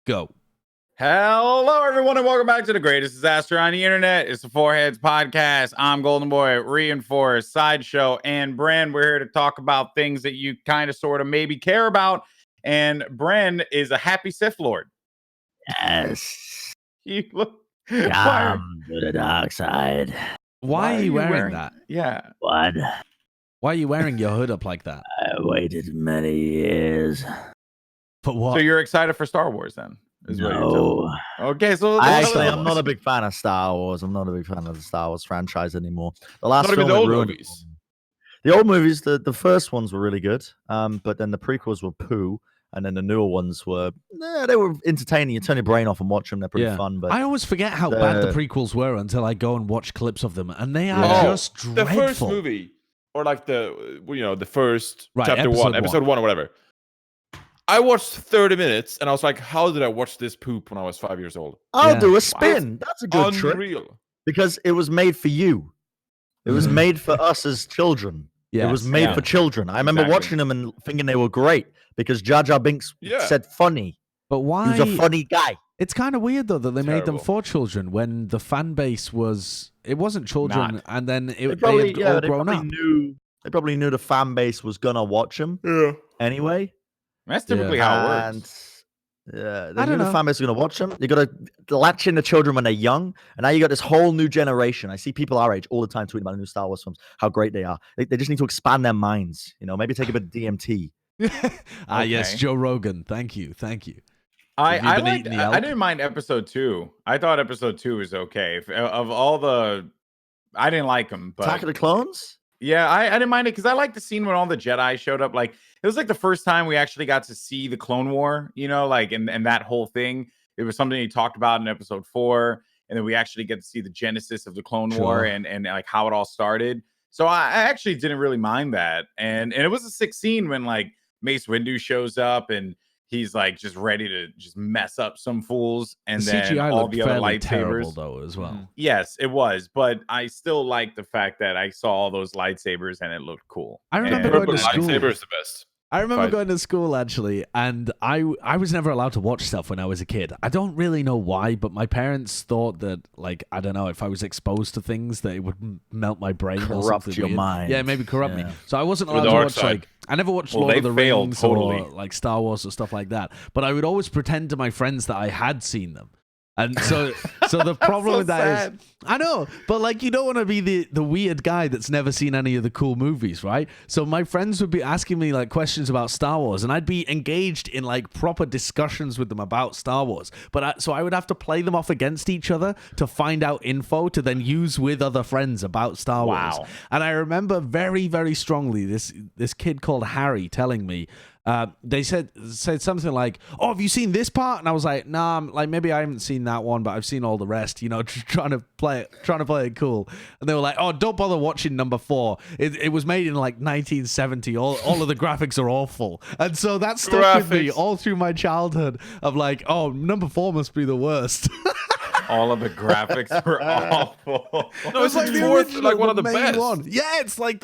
Go. Hello, everyone, and welcome back to the greatest disaster on the internet. It's the Four Heads Podcast. I'm Goldenboy, Reinforce, Sideshow, and Bren. We're here to talk about things that you kind of, sort of, maybe care about. And Bren is a happy Sith Lord. Yes. You look. Come to the dark side. Why are you wearing that? Yeah. What? Why are you wearing your hood up like that? I waited many years. For what? So you're excited for Star Wars, then? Is what you're telling No. me. Okay, so I'm not a big fan of Star Wars. I'm not a big fan of the Star Wars franchise anymore. The last Not even film the old ruined it movies. for me. The old movies, the first ones were really good. But then the prequels were poo. And then the newer ones were, they were entertaining. You turn your brain off and watch them. They're pretty fun. But I always forget how bad the prequels were until I go and watch clips of them. And they are just dreadful. The first movie, or like the first chapter episode 1 or whatever. I watched 30 minutes and I was like, how did I watch this poop when I was 5 years old? I'll do a spin. Wow. That's a good trick. Unreal. Because it was made for you. It was made for us as children. It was made for children. I remember watching them and thinking they were great because Jar Jar Binks said funny. But why? He was a funny guy. It's kind of weird, though, that they made them for children when the fan base wasn't children, and then they had all grown up. They probably knew the fan base was going to watch them anyway. That's typically how it works. Yeah, they knew the fan base was going to watch them. You got to latch into children when they're young, and now you got this whole new generation. I see people our age all the time tweeting about the new Star Wars films, how great they are. They just need to expand their minds. Maybe take a bit of DMT. Yes, Joe Rogan. Thank you. I didn't mind episode 2. I thought episode 2 was okay. Of all the, I didn't like them. But Attack of the Clones. Yeah, I didn't mind it because I liked the scene when all the Jedi showed up. Like, it was like the first time we actually got to see the Clone War, and that whole thing. It was something he talked about in episode 4, and then we actually get to see the genesis of the Clone War and like how it all started. So I actually didn't really mind that, and it was a sick scene when like Mace Windu shows up and he's like just ready to just mess up some fools, and then CGI all the other lightsabers terrible, though, as well. Yes, it was, but I still like the fact that I saw all those lightsabers and it looked cool. I remember going to school. Lightsaber is the best. I remember going to school, actually, and I was never allowed to watch stuff when I was a kid. I don't really know why, but my parents thought that, like, I don't know, if I was exposed to things, that it would melt my brain or something. Corrupt your mind. Yeah, maybe corrupt me. So I wasn't allowed to watch, like, I never watched Lord of the Rings or, like, Star Wars or stuff like that. But I would always pretend to my friends that I had seen them. And so the problem with that is, I know, but like you don't want to be the weird guy that's never seen any of the cool movies, right? So my friends would be asking me like questions about Star Wars, and I'd be engaged in like proper discussions with them about Star Wars. But so I would have to play them off against each other to find out info to then use with other friends about Star Wars. And I remember very, very strongly this kid called Harry telling me. They said something like, "Oh, have you seen this part?" And I was like, "Nah, like maybe I haven't seen that one, but I've seen all the rest." Trying to play it cool. And they were like, "Oh, don't bother watching number 4. It was made in like 1970. All of the graphics are awful." And so that stuck with me all through my childhood. Of like, "Oh, number 4 must be the worst." All of the graphics were awful. No, it's like fourth, like one of the best. One. Yeah, it's like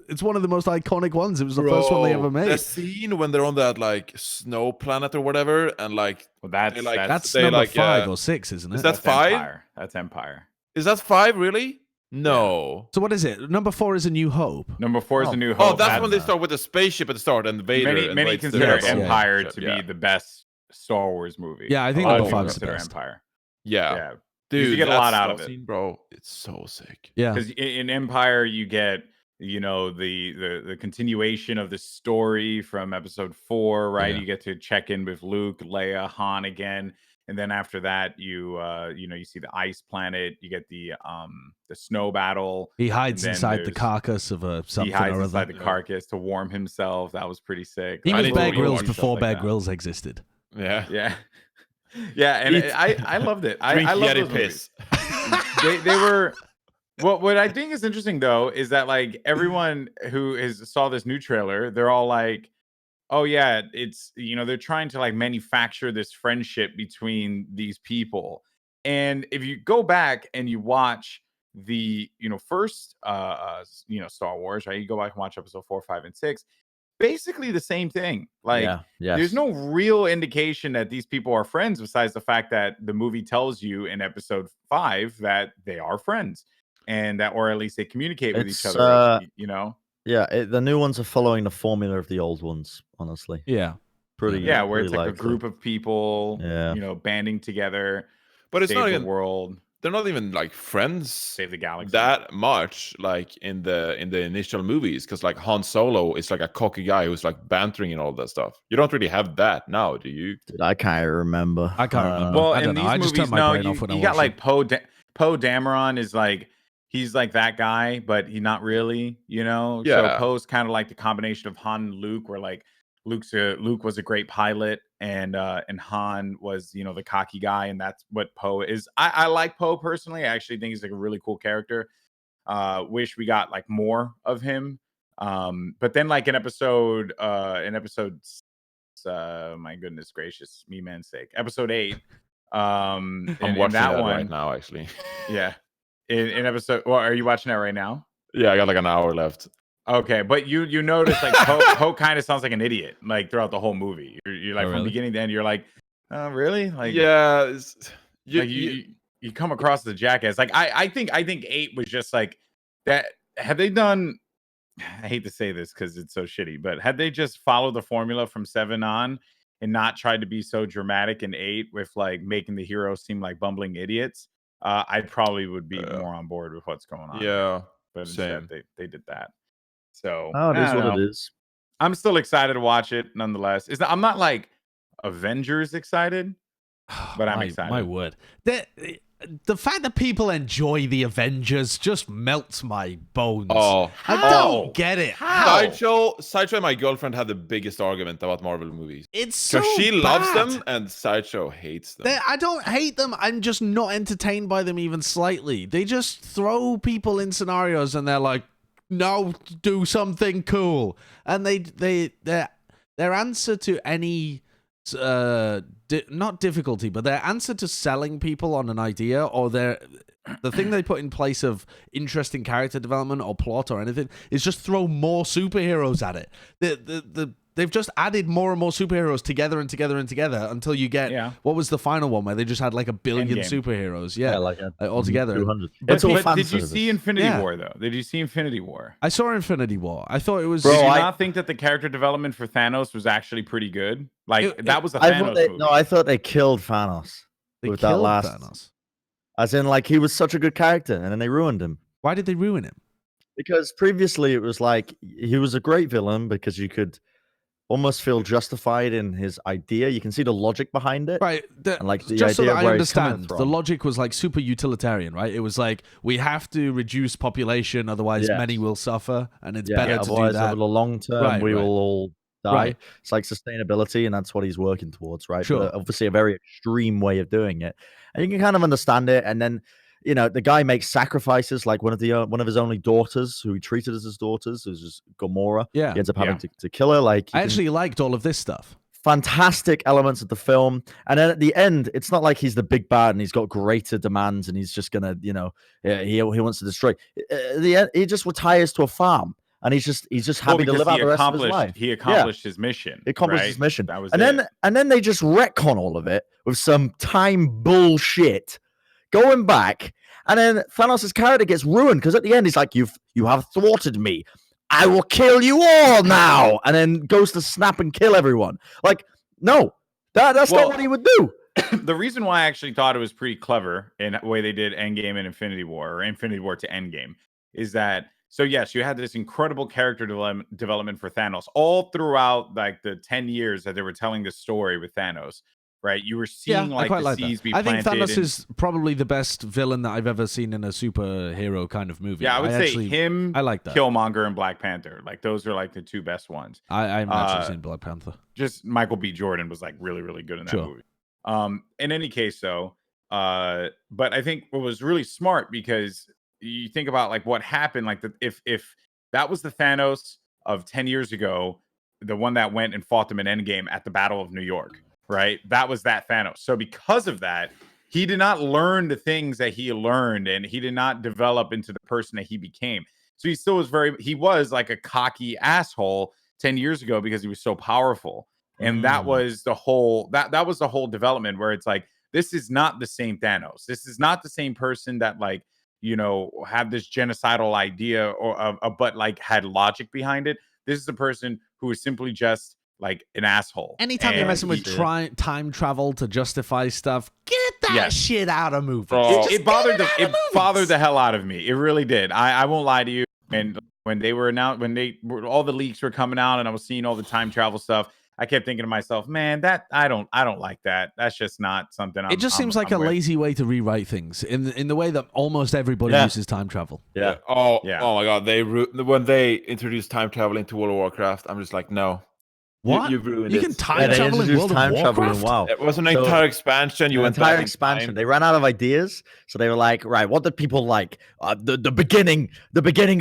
it's one of the most iconic ones. It was the first one they ever made. The scene when they're on that like snow planet or whatever, and like that's number 5 or 6, isn't it? Is that 5? Empire. That's Empire. Is that 5 really? No. So what is it? Number 4 is A New Hope. Number 4 is A New Hope. Oh, that's when they start with the spaceship at the start and Vader. Many consider Empire to be the best Star Wars movie. Yeah, I think number 5 is the best. Empire. Yeah. Dude, you get a lot out of it, bro. It's so sick. Yeah, because in Empire you get the continuation of the story from episode 4, right? You get to check in with Luke, Leia, Han again, and then after that you see the ice planet. You get the snow battle. He hides inside the carcass of something. He hides inside the carcass to warm himself. That was pretty sick. He was Bear Grylls before Bear Grylls existed. Yeah. And I loved it. I love those movies. they were. What I think is interesting though is that like everyone who saw this new trailer, they're all like, "Oh yeah, it's they're trying to like manufacture this friendship between these people." And if you go back and you watch the first Star Wars, right? You go back and watch episode 4, 5, and 6. basically the same thing. Like, there's no real indication that these people are friends besides the fact that the movie tells you in episode 5 that they are friends, and that, or at least they communicate with each other. You know. Yeah, the new ones are following the formula of the old ones. Honestly. Yeah. Where pretty it's like a group of people, you know, banding together, but it's not the even world. They're not even like friends, save the galaxy that much, like in the initial movies, because like Han Solo is like a cocky guy who's like bantering and all that stuff. You don't really have that now, do you? Dude, I can't remember. I can't remember. Well, I in these movies, no, you got like Poe Dameron is like, he's like that guy, but he's not really, you know. So Poe's kind of like the combination of Han and Luke, where like Luke was a great pilot, and Han was, you know, the cocky guy, and that's what Poe is. I like Poe personally. I actually think he's like a really cool character. Wish we got like more of him. But then like in episode my goodness gracious, me man's sake, episode 8. I'm watching that one right now, actually. Yeah. In episode, well, are you watching that right now? Yeah, I got like an hour left. Okay, but you notice like Poe kind of sounds like an idiot like throughout the whole movie. You're like, from beginning to end, you're like, really? Like, yeah, you come across the jackass. Like I think 8 was just like that. Had they done, I hate to say this because it's so shitty, but had they just followed the formula from 7 on and not tried to be so dramatic in 8 with like making the heroes seem like bumbling idiots, I probably would be more on board with what's going on. Yeah, but instead they did that. So it is what it is. I'm still excited to watch it nonetheless. I'm not like Avengers excited, but I'm excited. My word. The fact that people enjoy the Avengers just melts my bones. I don't get it. Sideshow and my girlfriend had the biggest argument about Marvel movies. It's so because she bad. loves them and Sideshow hates them. I don't hate them. I'm just not entertained by them even slightly. They just throw people in scenarios and they're like, "No, do something cool," and their answer to any not difficulty, but their answer to selling people on an idea, or the thing they put in place of interesting character development or plot or anything, is just throw more superheroes at it. They've just added more and more superheroes together and together and together until you get what was the final one where they just had like 1 billion superheroes, all together. 200. But did you see Infinity War though? Did you see Infinity War? I saw Infinity War. I thought it was. Did you not think that the character development for Thanos was actually pretty good? Like that was a Thanos movie. No, I thought they killed Thanos with that last. Thanos. As in, like, he was such a good character, and then they ruined him. Why did they ruin him? Because previously it was like he was a great villain because you could almost feel justified in his idea. You can see the logic behind it, right? And like the just idea so that of where I he's coming understand, from. the logic was like super utilitarian, right? It was like, we have to reduce population, otherwise many will suffer, and it's better to do that. Over the long term, we will all die. Right. It's like sustainability, and that's what he's working towards, right? Sure. But obviously, a very extreme way of doing it, and you can kind of understand it. And then, you know, the guy makes sacrifices, like one of his only daughters, who he treated as his daughters, who's just Gamora. Yeah, he ends up having to kill her. Like, I actually liked all of this stuff. Fantastic elements of the film, and then at the end, it's not like he's the big bad and he's got greater demands and he's just gonna, you know, he wants to destroy. At the end, he just retires to a farm. And he's just happy to live out the rest of his life. He accomplished his mission. He accomplished his mission. That was and then they just retcon all of it with some time bullshit, going back, and then Thanos' character gets ruined because at the end he's like, "You have thwarted me. I will kill you all now," and then goes to snap and kill everyone. Like, no, that's not what he would do. The reason why I actually thought it was pretty clever in the way they did Endgame and Infinity War, or Infinity War to Endgame, is that. So yes, you had this incredible character development for Thanos all throughout like the 10 years that they were telling the story with Thanos, right? You were seeing like the seeds be planted. I think Thanos is probably the best villain that I've ever seen in a superhero kind of movie. Yeah, I would say him, I like that. Killmonger, and Black Panther. Like those are like the 2 best ones. I've actually seen Black Panther. Just Michael B. Jordan was like really, really good in that movie. In any case, though, but I think what was really smart, because you think about like what happened, like if that was the Thanos of 10 years ago, the one that went and fought them in Endgame at the Battle of New York, right? That was that Thanos. So because of that, he did not learn the things that he learned, and he did not develop into the person that he became. So he still was he was like a cocky asshole 10 years ago because he was so powerful. And that was the whole that was the whole development where it's like, this is not the same Thanos. This is not the same person that like, you know, had this genocidal idea or but like had logic behind it. This is a person who is simply just like an asshole. Anytime you're messing with time travel to justify stuff, get that shit out of movies. It bothered the hell out of me. It really did. I won't lie to you. And when they were announced, all the leaks were coming out, and I was seeing all the time travel stuff, I kept thinking to myself, man, that I don't like that. That's just not something. It just seems like a lazy way to rewrite things in the way that almost everybody uses time travel. Yeah. Oh my god, when they introduced time travel into World of Warcraft, I'm just like, no. What? You ruined you can time travel in World of Warcraft? WoW. It was an entire expansion. You went entire back expansion. In time. They ran out of ideas, so they were like, right, what did people like? The beginning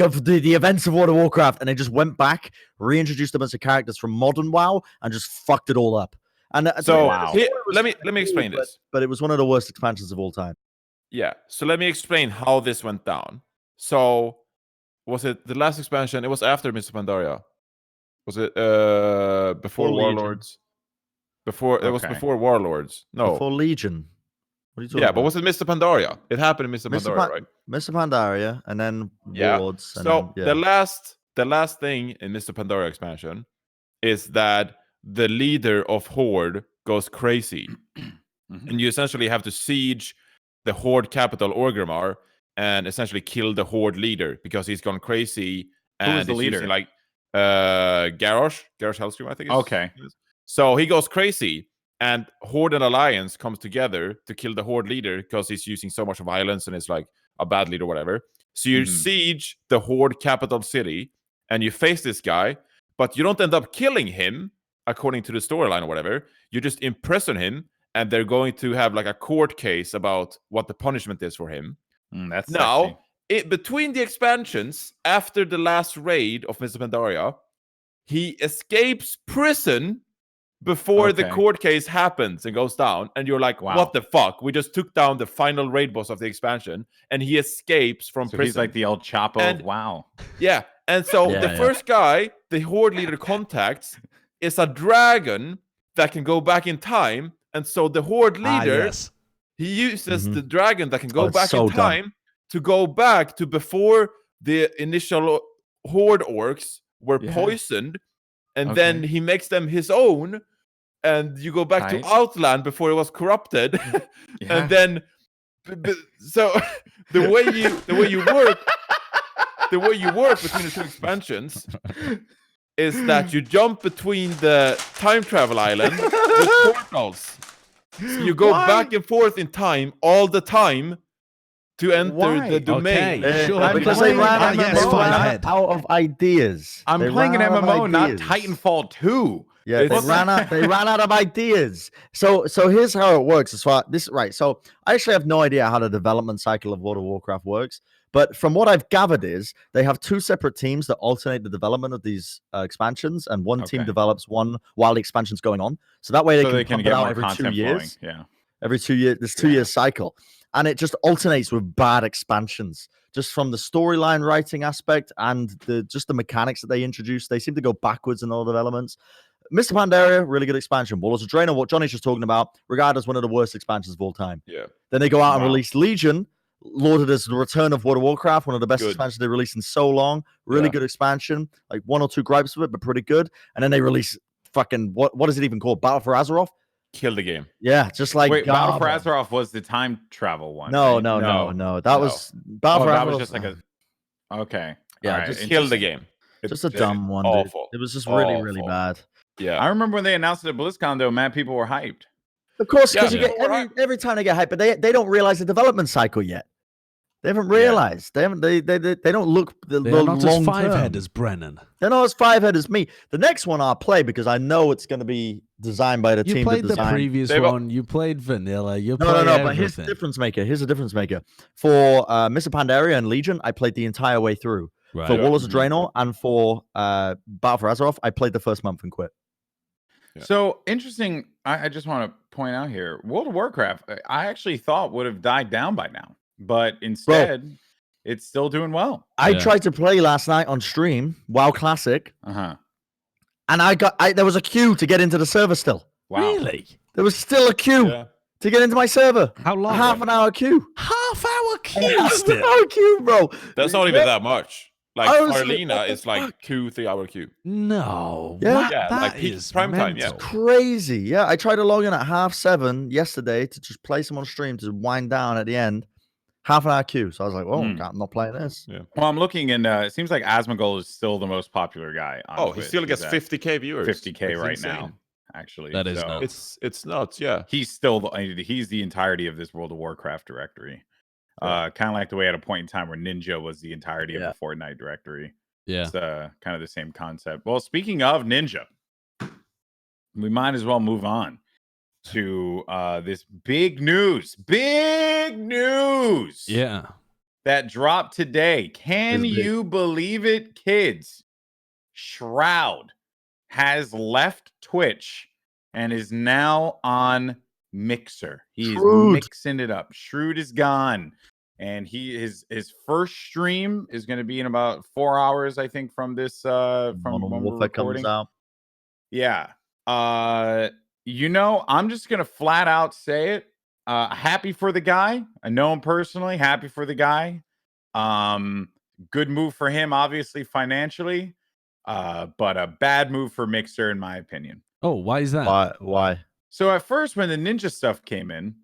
of the events of World of Warcraft, and they just went back, reintroduced them as characters from modern WoW, and just fucked it all up. And let me explain this. But it was one of the worst expansions of all time. Yeah. So let me explain how this went down. So was it the last expansion? It was after Mr. Pandaria. Was it before Warlords? It was before Warlords. No, before Legion. What are you talking about? But was it Mr. Pandaria? It happened in Mr. Pandaria, right? Mr. Pandaria, and then Warlords. And so the last thing in Mr. Pandaria expansion is that the leader of Horde goes crazy, and you essentially have to siege the Horde capital Orgrimmar and essentially kill the Horde leader because he's gone crazy. And who is the leader? Using, like Garrosh Hellstream, I think. Okay. So he goes crazy, and Horde and Alliance comes together to kill the Horde leader because he's using so much violence and is like a bad leader or whatever. So you siege the Horde capital city, and you face this guy, but you don't end up killing him according to the storyline or whatever. You just imprison him, and they're going to have like a court case about what the punishment is for him. That's now. Sexy. Between the expansions, after the last raid of Mr. Pandaria, he escapes prison before the court case happens and goes down. And you're like, what the fuck? We just took down the final raid boss of the expansion, and he escapes from prison. He's like the El Chapo of WoW. Yeah. And so the first guy the Horde leader contacts is a dragon that can go back in time. And so the Horde leader, he uses the dragon that can go back in time to go back to before the initial Horde orcs were poisoned, and then he makes them his own, and you go back to Outland before it was corrupted, and then so the way you work between the two expansions is that you jump between the time travel island with portals. So you go back and forth in time all the time to enter the domain. Because they ran out of ideas. I'm playing an MMO, not Titanfall 2. Yeah, they ran out of ideas. So here's how it works. So I actually have no idea how the development cycle of World of Warcraft works. But from what I've gathered is they have two separate teams that alternate the development of these expansions, and one team develops one while the expansion's going on. So that way they can pump it out every 2 years. Yeah. Every 2 years, this 2 year cycle. And it just alternates with bad expansions, just from the storyline writing aspect and the mechanics that they introduce. They seem to go backwards in all developments. Mr. Pandaria, really good expansion. Warlords of Draenor, what Johnny's just talking about, regarded as one of the worst expansions of all time. Yeah. Then they go out and release Legion, lauded as the return of World of Warcraft, one of the best expansions they released in so long. Really good expansion, like one or two gripes with it, but pretty good. And then they release fucking what is it even called? Battle for Azeroth. Kill the game. Yeah, just like Battle for Azeroth was the time travel one. No. That was Battle for Azeroth. That was just like a just kill the game. Just a dumb one. Awful. Dude. It was just really bad. Yeah, I remember when they announced it at BlizzCon, though, man, people were hyped. Of course, because you get every time they get hyped, but they don't realize the development cycle yet. They haven't realized. They haven't. They don't look. They're not as five-head as Brennan. They're not as five-head as me. The next one I'll play because I know it's going to be designed by the team. You played the previous one. You played vanilla. No. But here's the difference maker. For Mr. Pandaria and Legion, I played the entire way through. Right. For Warlords of Draenor and for Battle for Azeroth, I played the first month and quit. Yeah. So interesting. I just want to point out here, World of Warcraft, I actually thought would have died down by now, but instead, it's still doing well. I tried to play last night on stream, WoW Classic. And there was a queue to get into the server still. Wow. Really? There was still a queue to get into my server. How long? Half an hour queue. Half-hour queue. Half an hour queue, bro. That's not even that much. Like Arlena is like 2-3 hour queue. No. Yeah. That like is prime time. Yeah. Crazy. Yeah, I tried to log in at 7:30 yesterday to just play some on stream to wind down at the end. Half an hour queue. So I was like, well, I'm not playing this. Yeah. Well, I'm looking, and it seems like Asmongold is still the most popular guy. On he still gets 50K viewers. 50K right insane. now, actually. That is nuts. It's nuts, yeah. He's the entirety of this World of Warcraft directory. Kind of like the way at a point in time where Ninja was the entirety of the Fortnite directory. Yeah. It's kind of the same concept. Well, speaking of Ninja, we might as well move on to this big news. Yeah. That dropped today. Can you believe it, kids? Shroud has left Twitch and is now on Mixer. He's mixing it up. Shroud is gone. And his first stream is going to be in about 4 hours, I think, from this from when we're recording. Comes out. Yeah. I'm just going to flat out say it. Happy for the guy. I know him personally. Happy for the guy. Good move for him, obviously, financially. But a bad move for Mixer, in my opinion. Oh, why is that? Why? So at first, when the Ninja stuff came in,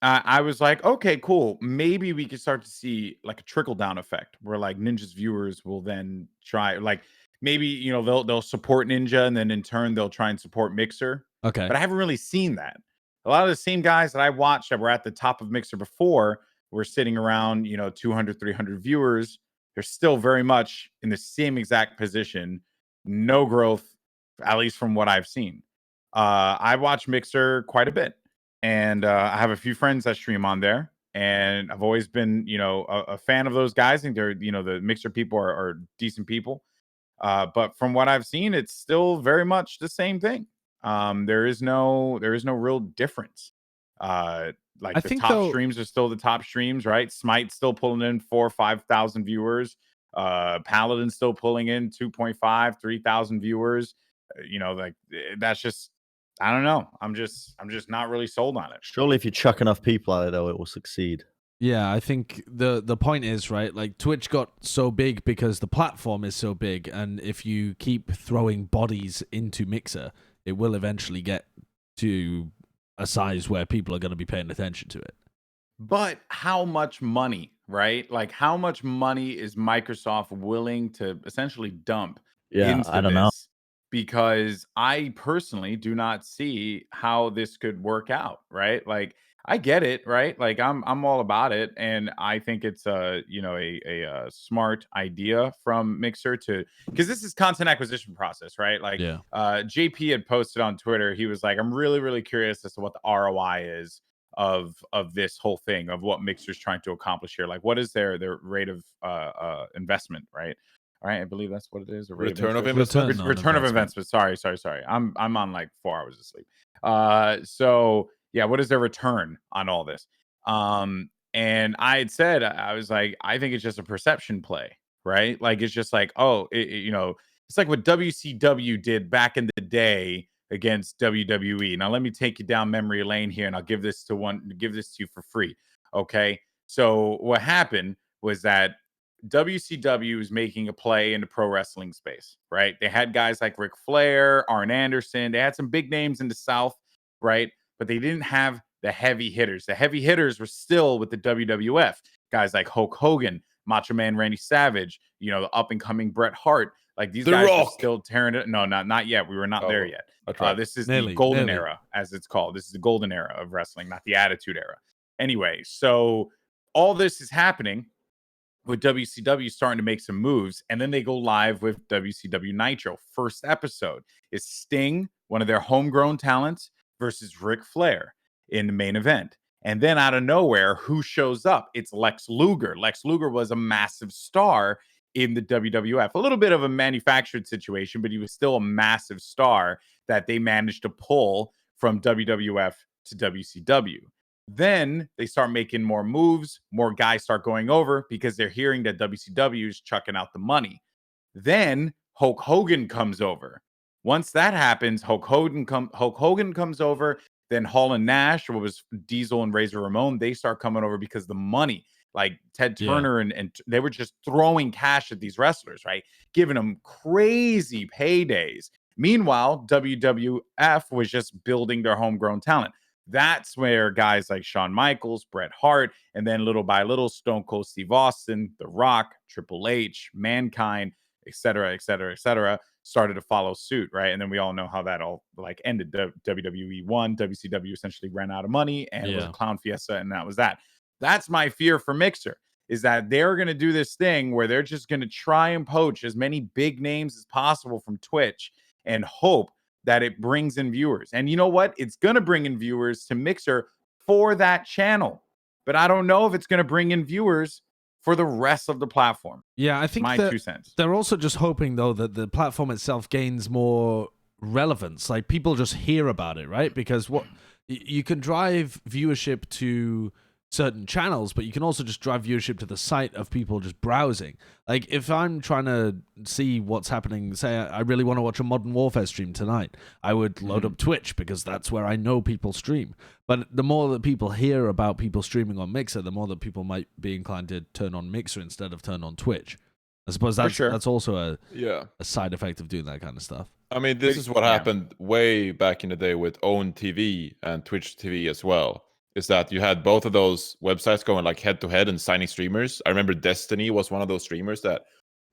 I was like, okay, cool. Maybe we could start to see like a trickle down effect where like Ninja's viewers will then try, like maybe they'll support Ninja and then in turn they'll try and support Mixer. Okay, but I haven't really seen that. A lot of the same guys that I watched that were at the top of Mixer before were sitting around 200, 300 viewers. They're still very much in the same exact position. No growth, at least from what I've seen. I watch Mixer quite a bit. And I have a few friends that stream on there, and I've always been, a fan of those guys. I think they're, the Mixer people are decent people. But from what I've seen, it's still very much the same thing. There is no real difference. Like the top streams are still the top streams, right? Smite's still pulling in 4,000 or 5,000 viewers. Paladin's still pulling in 2.5, 3,000 viewers. That's just. I don't know. I'm just not really sold on it. Surely if you chuck enough people at it, though, it will succeed. Yeah, I think the point is, right, like Twitch got so big because the platform is so big, and if you keep throwing bodies into Mixer, it will eventually get to a size where people are going to be paying attention to it. But how much money, right? Like how much money is Microsoft willing to essentially dump into I don't know. Because I personally do not see how this could work out, right? Like I get it, right? Like I'm all about it, and I think it's a smart idea from Mixer because this is content acquisition process, right? Like JP had posted on Twitter, he was like, I'm really, really curious as to what the ROI is of this whole thing, of what Mixer's trying to accomplish here. Like what is their rate of investment, right? All right, I believe that's what it is. Return of investment. Return of investment. Sorry. I'm on like 4 hours of sleep. So yeah, what is their return on all this? And I had said, I was like, I think it's just a perception play, right? Like it's just like, it's like what WCW did back in the day against WWE. Now let me take you down memory lane here, and I'll give this to you for free. Okay. So what happened was that WCW is making a play in the pro wrestling space, right? They had guys like Ric Flair, Arn Anderson. They had some big names in the South, right? But they didn't have the heavy hitters. The heavy hitters were still with the WWF. Guys like Hulk Hogan, Macho Man Randy Savage, the up and coming Bret Hart. Like these guys are still tearing it. No, not yet. We were not there yet. This is the golden era, as it's called. This is the golden era of wrestling, not the attitude era. Anyway, so all this is happening with WCW starting to make some moves, and then they go live with WCW Nitro. First episode is Sting, one of their homegrown talents, versus Ric Flair in the main event. And then out of nowhere, who shows up? It's Lex Luger. Lex Luger was a massive star in the WWF. A little bit of a manufactured situation, but he was still a massive star that they managed to pull from WWF to WCW. Then they start making more moves. More guys start going over because they're hearing that WCW is chucking out the money. Then Hulk Hogan comes over. Once that happens, Hulk Hogan comes over. Then Hall and Nash, what was Diesel and Razor Ramon, they start coming over because the money, like Ted Turner, and they were just throwing cash at these wrestlers, right? Giving them crazy paydays. Meanwhile, WWF was just building their homegrown talent. That's where guys like Shawn Michaels, Bret Hart, and then little by little, Stone Cold Steve Austin, The Rock, Triple H, Mankind, et cetera, started to follow suit, right? And then we all know how that all like ended. WWE won, WCW essentially ran out of money, and it was a clown fiesta, and that was that. That's my fear for Mixer, is that they're going to do this thing where they're just going to try and poach as many big names as possible from Twitch and hope that it brings in viewers. And you know what? It's going to bring in viewers to Mixer for that channel. But I don't know if it's going to bring in viewers for the rest of the platform. Yeah, I think my 2 cents. They're also just hoping, though, that the platform itself gains more relevance. Like, people just hear about it, right? Because what you can drive viewership to certain channels, but you can also just drive viewership to the site of people just browsing. Like, if I'm trying to see what's happening, say I really want to watch a Modern Warfare stream tonight, I would load up Twitch because that's where I know people stream. But the more that people hear about people streaming on Mixer, the more that people might be inclined to turn on Mixer instead of turn on Twitch. I suppose that's also a side effect of doing that kind of stuff. I mean, this is what happened way back in the day with OWN TV and Twitch TV as well. Is that you had both of those websites going like head to head and signing streamers. I remember Destiny was one of those streamers that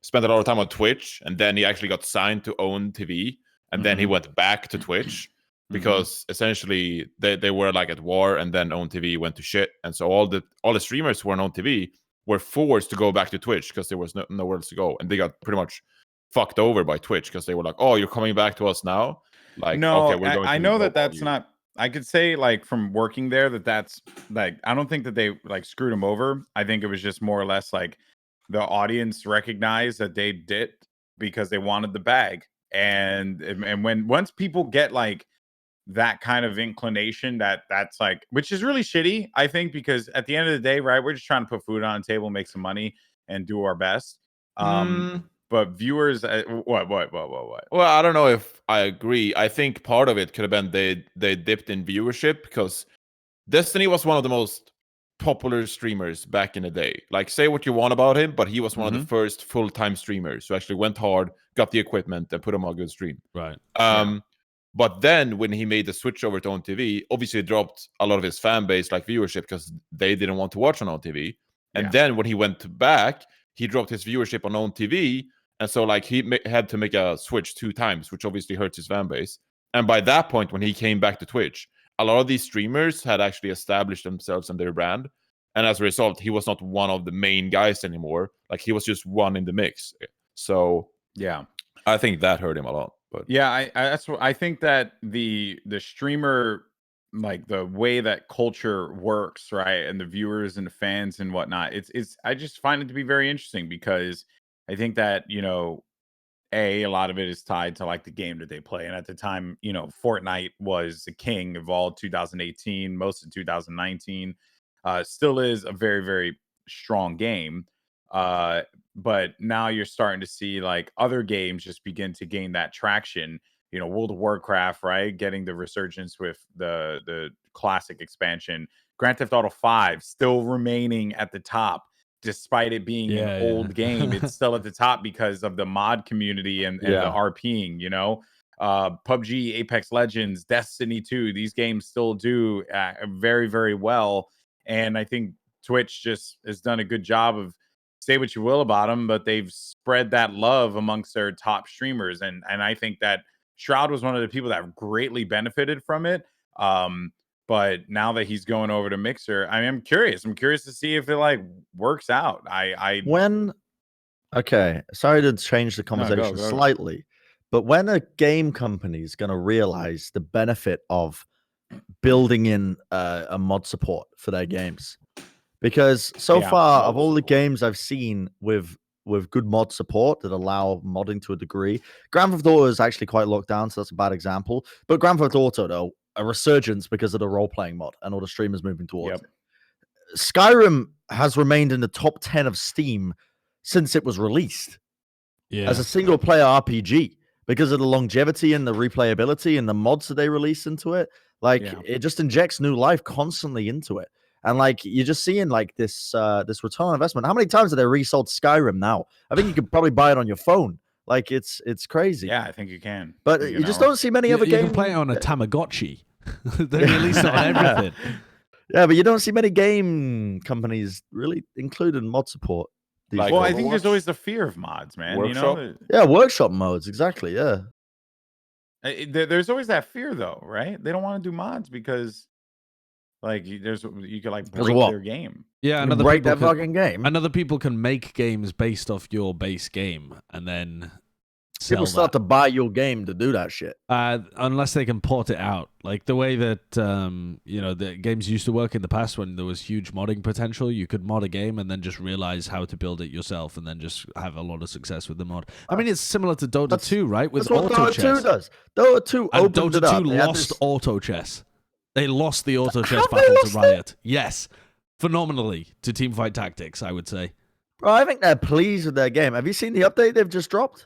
spent a lot of time on Twitch, and then he actually got signed to OWN TV, and then he went back to Twitch because essentially they were like at war, and then OWN TV went to shit, and so all the streamers who were on OWN TV were forced to go back to Twitch because there was nowhere else to go, and they got pretty much fucked over by Twitch because they were like, "Oh, you're coming back to us now?" Like, no, okay, we're going. I know that's not. I could say, like, from working there, that's like, I don't think that they like screwed them over. I think it was just more or less like the audience recognized that they did because they wanted the bag. And once people get like that kind of inclination, that's like, which is really shitty, I think, because at the end of the day, right, we're just trying to put food on the table, make some money, and do our best. But viewers, what? Well, I don't know if I agree. I think part of it could have been they dipped in viewership because Destiny was one of the most popular streamers back in the day. Like, say what you want about him, but he was one of the first full-time streamers who actually went hard, got the equipment, and put him on a good stream. Right. But then when he made the switch over to OWN TV, obviously it dropped a lot of his fan base, like viewership, because they didn't want to watch on OWN TV. And then when he went back, he dropped his viewership on OWN TV. And so, like, he had to make a switch 2 times, which obviously hurts his fan base. And by that point, when he came back to Twitch, a lot of these streamers had actually established themselves and their brand. And as a result, he was not one of the main guys anymore. Like, he was just one in the mix. So, yeah, I think that hurt him a lot. But yeah, that's what I think, that the streamer, like the way that culture works, right, and the viewers and the fans and whatnot, it's I just find it to be very interesting because I think that, you know, a lot of it is tied to like the game that they play. And at the time, you know, Fortnite was the king of all 2018, most of 2019, still is a very, very strong game. But now you're starting to see like other games just begin to gain that traction. You know, World of Warcraft, right? Getting the resurgence with the classic expansion. Grand Theft Auto 5 still remaining at the top. Despite it being an old game, it's still at the top because of the mod community and the RPing, you know. PUBG, Apex Legends, Destiny 2, these games still do very, very well. And I think Twitch just has done a good job of, say what you will about them, but they've spread that love amongst their top streamers. And I think that Shroud was one of the people that greatly benefited from it. But now that he's going over to Mixer, I mean, I'm curious. I'm curious to see if it like works out. Okay, sorry to change the conversation slightly, but when a game company is going to realize the benefit of building in a mod support for their games, because so far of all the games I've seen with good mod support that allow modding to a degree, Grand Theft Auto is actually quite locked down, so that's a bad example. But Grand Theft Auto, though, a resurgence because of the role-playing mod and all the streamers moving towards it. Skyrim has remained in the top 10 of Steam since it was released as a single-player RPG. because of the longevity and the replayability and the mods that they release into it. Like it just injects new life constantly into it. And like you're just seeing like this return on investment. How many times have they resold Skyrim now? I think you could probably buy it on your phone. Like it's crazy. Yeah, I think you can. But you just don't see many other games. You can play it on a Tamagotchi. They release it on everything. Yeah, but you don't see many game companies really including mod support. Like, well, I think there's always the fear of mods, man. Workshop? You know? Yeah, workshop modes, exactly. Yeah. There's always that fear, though, right? They don't want to do mods because, like, you could like break their game. Yeah, break that fucking game. And other people can make games based off your base game, and then people start to buy your game to do that shit. Unless they can port it out, like the way that the games used to work in the past when there was huge modding potential. You could mod a game and then just realize how to build it yourself, and then just have a lot of success with the mod. I mean, it's similar to Dota 2, right? With that's what AutoChess. Dota 2 does. Dota 2 and opened Dota it up. 2 lost AutoChess. They lost the AutoChess battle to Riot. Yes, phenomenally to Teamfight Tactics, I would say. Bro, I think they're pleased with their game. Have you seen the update they've just dropped?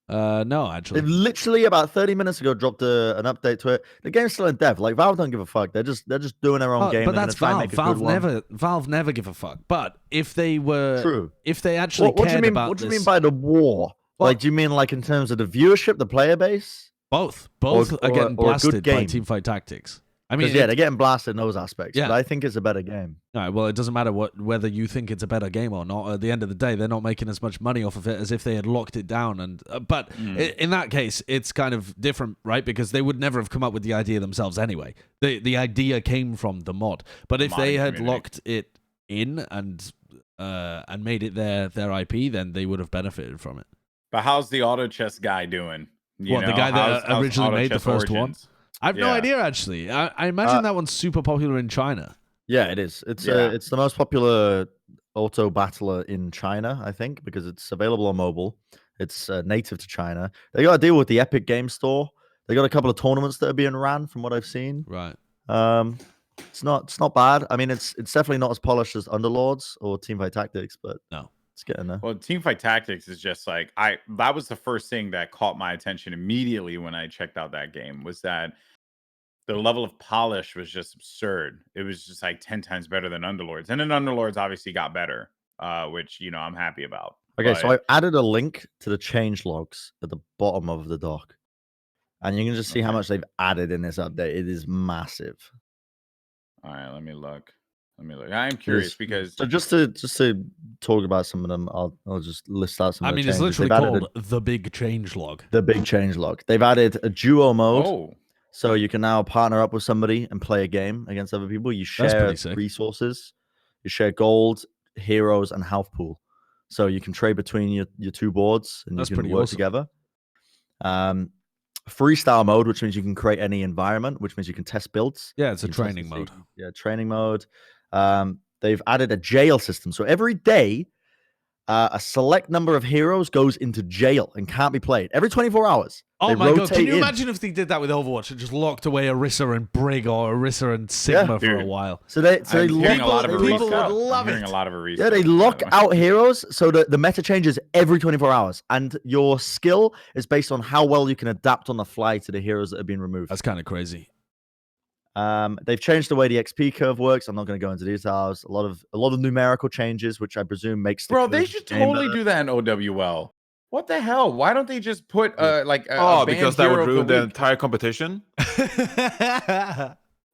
No, actually. They've literally about 30 minutes ago dropped an update to it. The game's still in dev. Like Valve don't give a fuck. They're just doing their own game. But that's Valve. Valve never give a fuck. But if they were, true, if they actually cared about what do you mean by the war? Well, like, do you mean like in terms of the viewership, the player base? Both are getting blasted by Teamfight Tactics. I mean, they're getting blasted in those aspects. Yeah. But I think it's a better game. All right, well, it doesn't matter whether you think it's a better game or not. At the end of the day, they're not making as much money off of it as if they had locked it down. And but in that case, it's kind of different, right? Because they would never have come up with the idea themselves anyway. The idea came from the mod. But if they had locked it in and made it their IP, then they would have benefited from it. But how's the AutoChess guy doing? The guy that originally made the first one? I have no idea, actually. I imagine that one's super popular in China. Yeah, it is. It's the most popular auto battler in China, I think, because it's available on mobile. It's native to China. They got to deal with the Epic Game Store. They got a couple of tournaments that are being ran, from what I've seen. Right. It's not bad. I mean, it's definitely not as polished as Underlords or Teamfight Tactics, but no. It's getting there. Well, Teamfight Tactics is just like that was the first thing that caught my attention immediately when I checked out that game, was that the level of polish was just absurd. It was just like 10 times better than Underlords. And then Underlords obviously got better, which, I'm happy about. Okay, so I added a link to the change logs at the bottom of the doc. And you can just see how much they've added in this update. It is massive. All right, let me look. I'm curious because just to talk about some of them, I'll just list out some. I mean, it's literally called the big change log. The big change log. They've added a duo mode, so you can now partner up with somebody and play a game against other people. You share resources, you share gold, heroes, and health pool, so you can trade between your two boards and you can work together. Freestyle mode, which means you can create any environment, which means you can test builds. Yeah, it's a training mode. Yeah, training mode. They've added a jail system. So every day, a select number of heroes goes into jail and can't be played. Every 24 hours. Oh my god, can you imagine if they did that with Overwatch and just locked away Orisa and Brig or Orisa and Sigma for a while? So they lock, a lot of people would love it. A lot of Orisa. Yeah, they lock out heroes so that the meta changes every 24 hours. And your skill is based on how well you can adapt on the fly to the heroes that have been removed. That's kind of crazy. They've changed the way the XP curve works. I'm not going to go into details. A lot of numerical changes, which I presume makes they should totally do that in OWL. What the hell? Why don't they just put because that would ruin the entire competition?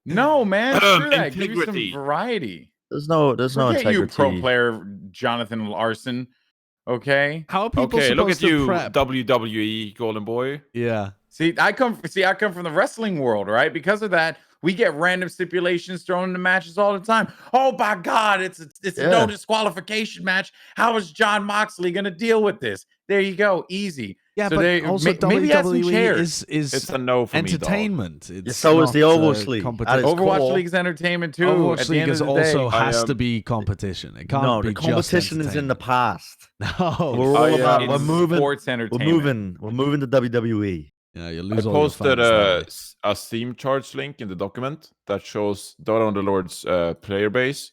No, man. Screw that. Give you some variety. There's no integrity. You pro player Jonathan Larson. Okay. How are people look at you, prep? WWE Goldenboy. Yeah. See, I come from the wrestling world, right? Because of that, we get random stipulations thrown into matches all the time. Oh my God, it's a no disqualification match. How is John Moxley going to deal with this? There you go, easy. Yeah, so but also WWE is it's a no for entertainment. Me, so is the Overwatch League. Overwatch League is entertainment too. Overwatch League is also has to be competition. It can't be the competition is in the past. No, we're moving sports entertainment. We're moving to WWE. Yeah, you lose. I posted a Steam charts link in the document that shows Dota Underlords player base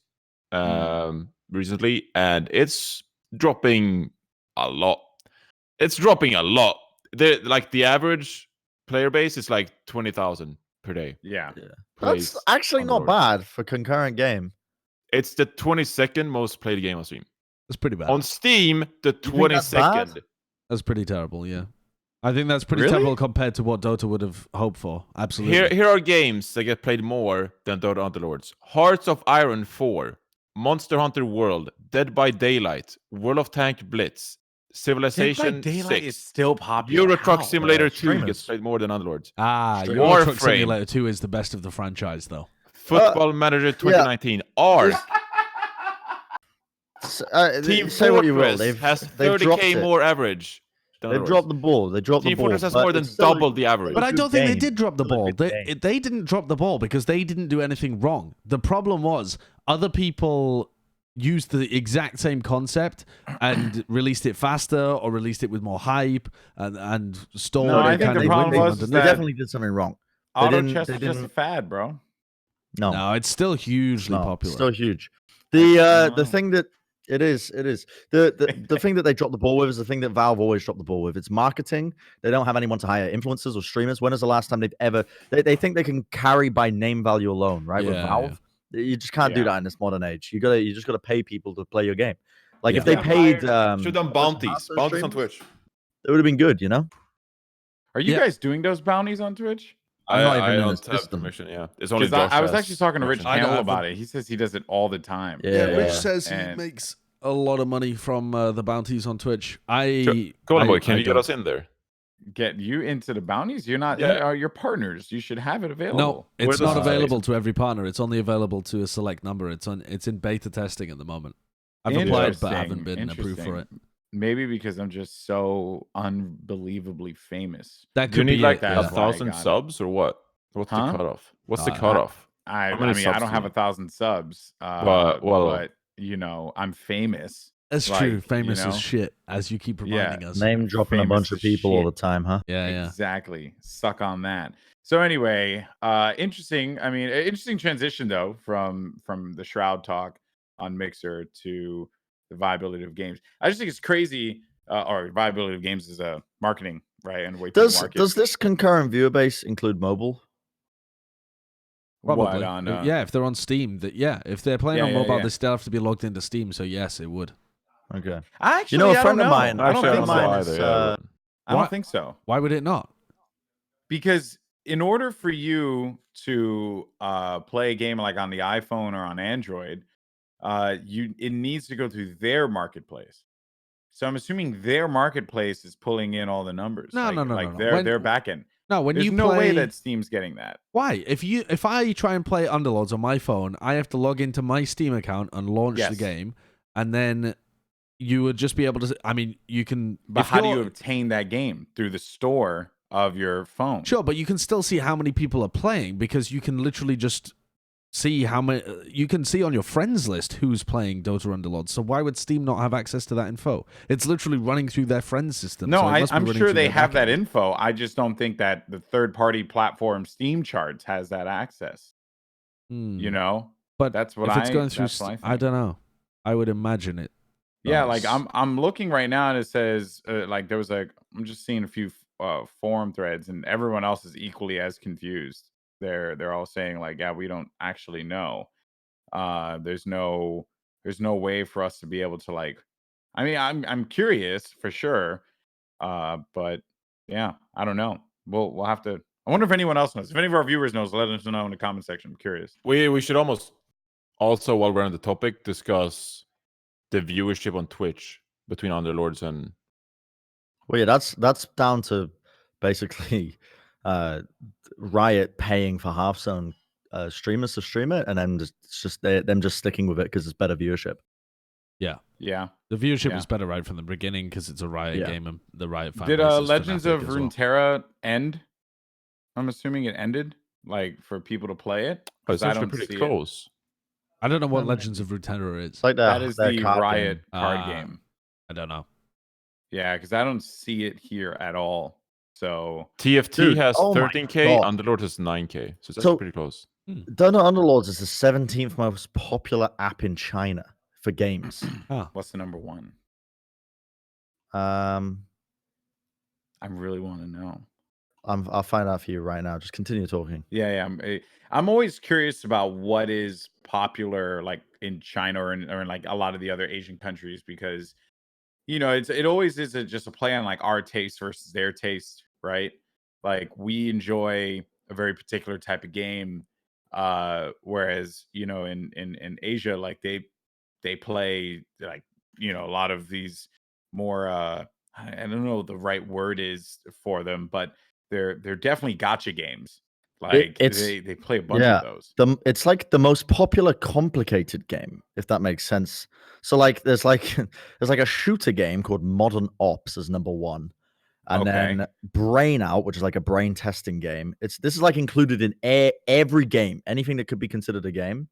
recently, and it's dropping a lot. It's dropping a lot. the average player base is like 20,000 per day. Yeah. That's actually not bad for concurrent game. It's the 22nd most played game on Steam. That's pretty bad. On Steam, the 22nd. That's pretty terrible, yeah. I think that's pretty terrible compared to what Dota would have hoped for. Absolutely. Here are games that get played more than Dota Underlords. Hearts of Iron 4, Monster Hunter World, Dead by Daylight, World of Tank Blitz, Civilization Dead by Daylight 6. is still popular. Euro Truck Simulator 2 gets played more than Underlords. Euro Truck Simulator 2 is the best of the franchise, though. Football Manager 2019. R. Team Fortress has 30k more average. They've dropped the ball. Team Fortress has more than double the average. But I don't think they did drop the ball. They didn't drop the ball because they didn't do anything wrong. The problem was other people used the exact same concept and released it faster or released it with more hype and stole it. I think the problem was they definitely did something wrong. AutoChess is just a fad, bro. No, it's still hugely popular. Still huge. The thing that it is the thing that they dropped the ball with is the thing that Valve always dropped the ball with. It's marketing. They don't have anyone to hire influencers or streamers. When is the last time they've ever? They think they can carry by name value alone, right? With Valve, you just can't do that in this modern age. You just gotta pay people to play your game. Like if they paid, should have done bounties on Twitch. It would have been good, you know. Are you guys doing those bounties on Twitch? I don't have permission. Yeah, it's only. I was actually talking to Rich Hamill about it. He says he does it all the time. Yeah, Rich says he makes a lot of money from the bounties on Twitch. Goldenboy, can you get us in there? Get you into the bounties? You're not. You're partners. You should have it available. No, it's not available to every partner. It's only available to a select number. It's in beta testing at the moment. I've applied, but haven't been approved for it. Maybe because I'm just so unbelievably famous. That could you need be like 1,000 subs or what? What's the cutoff? What's the cutoff? I mean, I don't have 1,000 subs. But you know, I'm famous. That's true. Famous as shit, as you keep reminding us. Name dropping a bunch of people all the time, huh? Yeah. Exactly. Suck on that. So anyway, interesting. I mean, interesting transition though from the Shroud talk on Mixer to the viability of games. I just think it's crazy. Or viability of games is marketing, right? And way does this concurrent viewer base include mobile? Probably. If they're on Steam, if they're playing on mobile, they still have to be logged into Steam. So yes, it would. Okay. Actually, a friend of mine. I don't think so. Why would it not? Because in order for you to play a game like on the iPhone or on Android, it needs to go through their marketplace. So I'm assuming their marketplace is pulling in all the numbers. No. Their backend. No, There's no way that Steam's getting that. Why? If I try and play Underlords on my phone, I have to log into my Steam account and launch the game, and then you would just be able to. I mean, you can. But how do you obtain that game? Through the store of your phone? Sure, but you can still see how many people are playing because you can literally just see how many. You can see on your friends list who's playing Dota Underlords. So why would Steam not have access to that info? It's literally running through their friends system. No, so I'm sure they have that info. I just don't think that the third-party platform Steam Charts has that access. You know, but that's what if it's going through. I don't know. I would imagine it. Yeah, like I'm looking right now and it says like there was I'm just seeing a few forum threads and everyone else is equally as confused. They're all saying like, yeah, we don't actually know. There's no way for us to be able to like. I mean, I'm curious for sure, but yeah, I don't know. We'll have to. I wonder if anyone else knows. If any of our viewers knows, let us know in the comment section. I'm curious. We should almost also, while we're on the topic, discuss the viewership on Twitch between Underlords and. Well, yeah, that's down to basically Riot paying for Hearthstone streamers to stream it, and then them just sticking with it because it's better viewership. Yeah. The viewership was better right from the beginning because it's a Riot game and the Riot fan. Did Legends of Runeterra end? I'm assuming it ended, like for people to play it. It's actually pretty close. I don't know what Legends of Runeterra is. Like that is the Riot card game. I don't know. Yeah, because I don't see it here at all. So TFT has 13K, Underlord has 9K. So it's actually pretty close. Dota Underlords is the 17th most popular app in China for games. What's the number one? I I really want to know. I'll find out for you right now. Just continue talking. Yeah. I'm always curious about what is popular like in China or in like a lot of the other Asian countries, because it always is just a play on like our taste versus their taste, right? Like we enjoy a very particular type of game, whereas in Asia, like they play like a lot of these more I don't know what the right word is for them, but they're definitely gotcha games. Like they play a bunch of those. It's like the most popular complicated game, if that makes sense. So like there's like a shooter game called Modern Ops as number 1. And then Brain Out, which is like a brain testing game. This is like included in every game, anything that could be considered a game.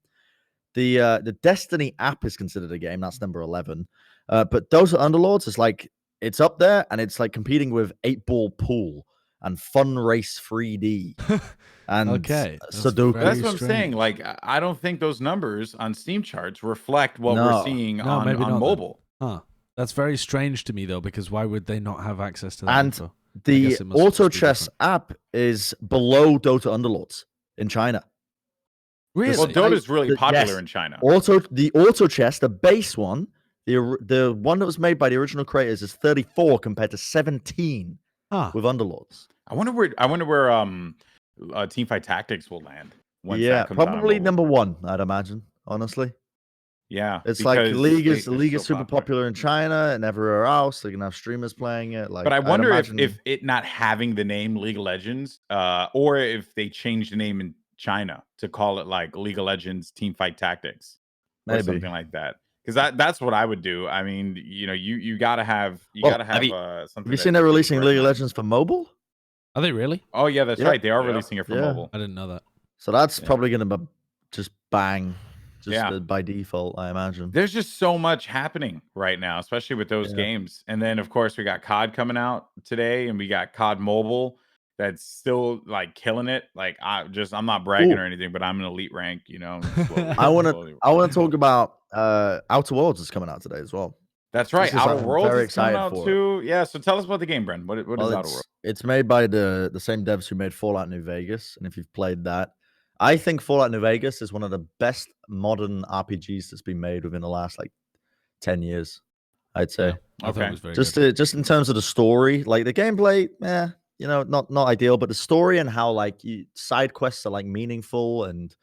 The Destiny app is considered a game. That's number 11. But Dota Underlords is like it's up there, and it's like competing with 8-Ball Pool and Fun Race 3D and Sudoku. That's what I'm saying. Like I don't think those numbers on Steam charts reflect what we're seeing on mobile. Huh. That's very strange to me though, because why would they not have access to that and info? The AutoChess app is below Dota Underlords in China. Really? Well, Dota is really popular in China. The AutoChess, the base one, the one that was made by the original creators, is 34 compared to 17 with Underlords. I wonder where Teamfight Tactics will land. Yeah, probably number 1, I'd imagine. Honestly. Yeah, it's like League is super popular in China and everywhere else. They can have streamers playing it. Like, but I wonder if it not having the name League of Legends, or if they change the name in China to call it like League of Legends Teamfight Tactics or something like that. Because that's what I would do. I mean, you gotta have something. Have you seen they're releasing League of Legends for mobile? Are they really? Oh yeah, that's right. They are releasing it for mobile. I didn't know that. So that's probably gonna just bang. By default, I imagine. There's just so much happening right now, especially with those games. And then, of course, we got COD coming out today, and we got COD Mobile that's still like killing it. Like I'm not bragging or anything, but I'm an elite rank. I want to talk about Outer Worlds is coming out today as well. That's right. Outer Worlds is coming out too. Yeah. So tell us about the game, Bren. What is Outer Worlds? It's made by the same devs who made Fallout New Vegas, and if you've played that. I think Fallout New Vegas is one of the best modern RPGs that's been made within the last like 10 years, I'd say. Yeah, I thought it was very good. Just in terms of the story, like the gameplay, not ideal, but the story and how like side quests are like meaningful and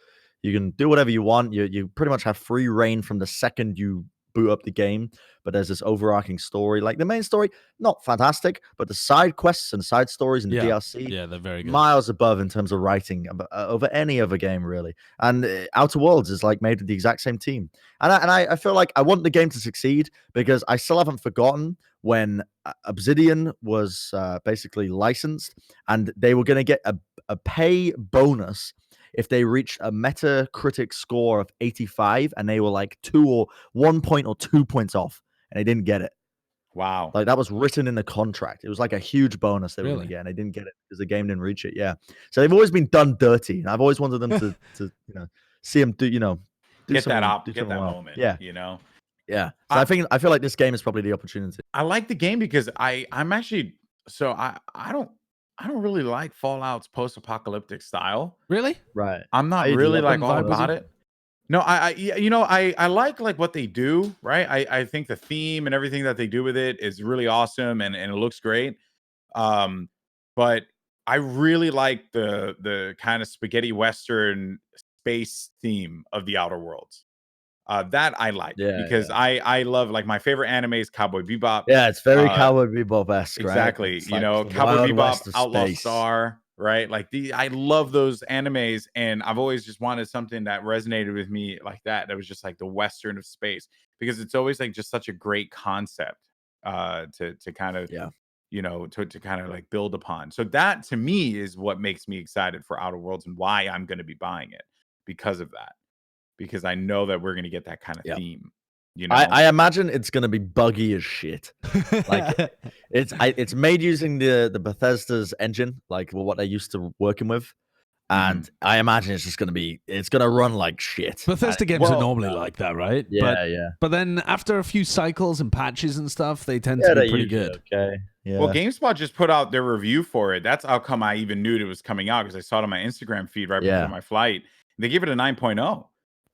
you can do whatever you want. You pretty much have free reign from the second you boot up the game, but there's this overarching story. Like the main story, not fantastic, but the side quests and side stories and DLC, they're very good. Miles above in terms of writing over any other game, really. And Outer Worlds is like made with the exact same team. And I feel like I want the game to succeed because I still haven't forgotten when Obsidian was basically licensed and they were going to get a pay bonus if they reached a Metacritic score of 85 and they were like 1 point or 2 points off and they didn't get it. Wow. Like that was written in the contract. It was like a huge bonus they were going to get and they didn't get it because the game didn't reach it. Yeah. So they've always been done dirty. And I've always wanted them to see them do get that moment. Yeah. Yeah. So I feel like this game is probably the opportunity. I like the game because I'm actually I don't really like Fallout's post-apocalyptic style. Really? Right. I'm not really like all about it. No, I like what they do, right? I think the theme and everything that they do with it is really awesome and it looks great. But I really like the kind of spaghetti western space theme of the Outer Worlds. That I like because I love like my favorite anime is Cowboy Bebop. Yeah, it's very Cowboy Bebop-esque, exactly. Right? Cowboy Bebop, Outlaw Star, right? Like I love those animes, and I've always just wanted something that resonated with me like that. That was just like the Western of space because it's always like just such a great concept to kind of to kind of like build upon. So that to me is what makes me excited for Outer Worlds and why I'm going to be buying it because of that. Because I know that we're going to get that kind of theme. I imagine it's going to be buggy as shit. Like it's made using the Bethesda's engine, like what they're used to working with. And I imagine it's going to run like shit. Bethesda games are normally like that, right? Yeah, But then after a few cycles and patches and stuff, they tend to be pretty good. Okay. Yeah. Well, GameSpot just put out their review for it. That's how come I even knew it was coming out, because I saw it on my Instagram feed right before my flight. They gave it a 9.0.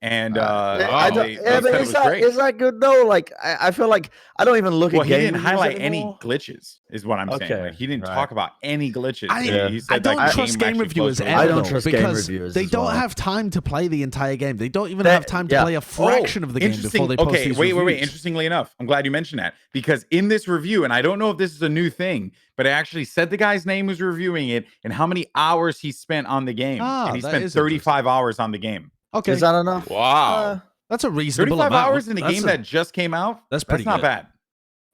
And they said it was great. Is that good though? Like I feel like I don't even look at. He didn't highlight any glitches, is what I'm saying. Like, he didn't talk about any glitches. He said I don't trust game reviewers ever. I don't trust game reviewers. They don't have time to play the entire game. They don't even have time to play a fraction of the game before they post these reviews. Wait. Interestingly enough, I'm glad you mentioned that, because in this review, and I don't know if this is a new thing, but I actually said the guy's name who's reviewing it and how many hours he spent on the game. And he spent 35 hours on the game. Okay, is that enough? Wow. That's a reasonable 35 amount. hours in a game that just came out? That's pretty not bad.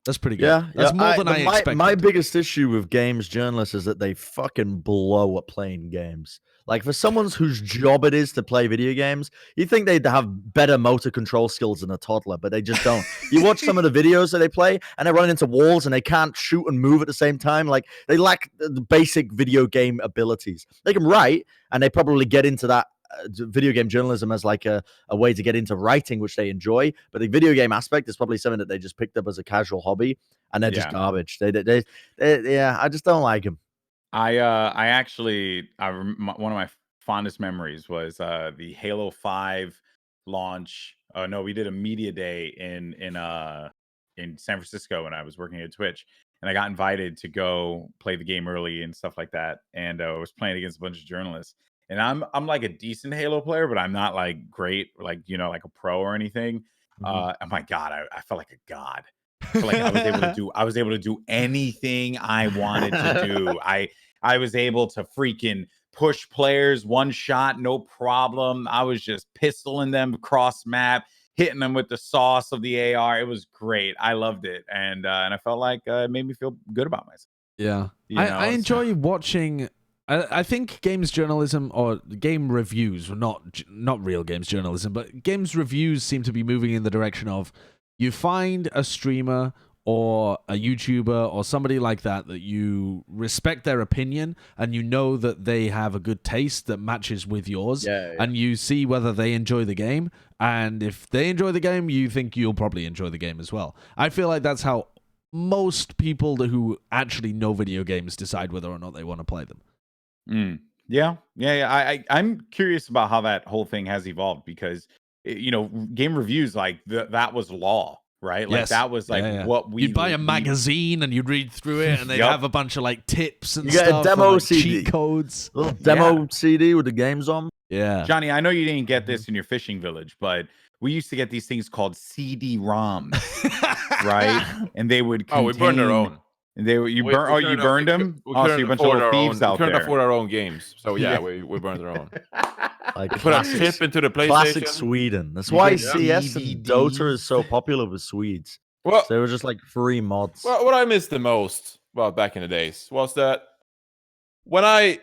That's pretty good. Yeah. That's more than I expected. My biggest issue with games journalists is that they fucking blow at playing games. Like, for someone whose job it is to play video games, you think they'd have better motor control skills than a toddler, but they just don't. You watch some of the videos that they play, and they run into walls, and they can't shoot and move at the same time. Like, they lack the basic video game abilities. They can write, and they probably get into that video game journalism as like a way to get into writing, which they enjoy, but the video game aspect is probably something that they just picked up as a casual hobby, and they're just garbage. They I just don't like them. I actually one of my fondest memories was the Halo 5 launch. No, we did a media day in San Francisco when I was working at Twitch, and I got invited to go play the game early and stuff like that, and I was playing against a bunch of journalists. And I'm like a decent Halo player, but I'm not like great, like, like a pro or anything. Oh my God, I felt like a god. I felt like I was able to do anything I wanted to do. I was able to freaking push players one shot, no problem. I was just pistoling them across map, hitting them with the sauce of the AR. It was great. I loved it, and I felt like it made me feel good about myself. Yeah, I enjoy watching. I think games journalism or game reviews, not real games journalism, but games reviews seem to be moving in the direction of you find a streamer or a YouTuber or somebody like that you respect their opinion, and you know that they have a good taste that matches with yours, and you see whether they enjoy the game, and if they enjoy the game, you think you'll probably enjoy the game as well. I feel like that's how most people who actually know video games decide whether or not they want to play them. Yeah. I'm curious about how that whole thing has evolved, because game reviews, like that was law, right? Like that was like what we. You'd buy a magazine and you'd read through it, and they'd have a bunch of like tips and stuff. You got a demo and, CD, cheat codes, little demo CD with the games on. Yeah, Johnny, I know you didn't get this in your fishing village, but we used to get these things called CD-ROMs, right? And they would contain... we burned our own. You burned them? So you're a bunch of thieves out there. We couldn't afford our own games. So we burned our own. Like put a chip into the PlayStation. Classic Sweden. That's why CS and Dota is so popular with Swedes. Well, so they were just like free mods. Well, what I missed the most, back in the days, was that when I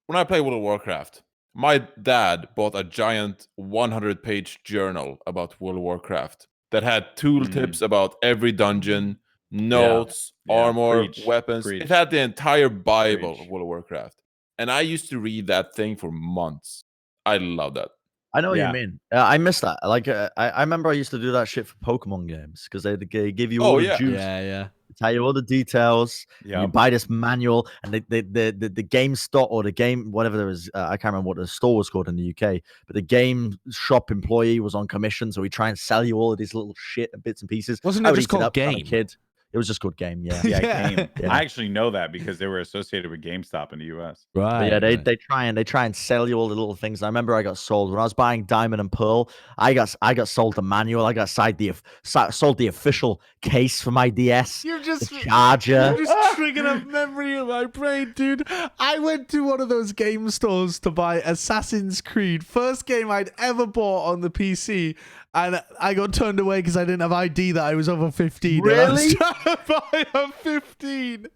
played World of Warcraft, my dad bought a giant 100-page journal about World of Warcraft that had tooltips about every dungeon, notes, armor, weapons. It had the entire Bible of World of Warcraft. And I used to read that thing for months. I love that. I know what you mean. I miss that. Like, I remember I used to do that shit for Pokemon games, because they give you all the juice. Yeah. Tell you all the details. You buy this manual, and the game store, or the game, whatever there was, I can't remember what the store was called in the UK, but the game shop employee was on commission, so he'd try and sell you all of these little shit and bits and pieces. Wasn't it just called Game? Kid. It was just called Game, Game. Yeah. I actually know that because they were associated with GameStop in the US. Right. But yeah, they try and sell you all the little things. I remember I got sold when I was buying Diamond and Pearl. I got sold the manual. I got sold the official case for my DS. The charger. You're just triggering a memory in my brain, dude. I went to one of those game stores to buy Assassin's Creed, first game I'd ever bought on the PC. And I got turned away because I didn't have ID that I was over 15. Really? And I was trying to buy a 15.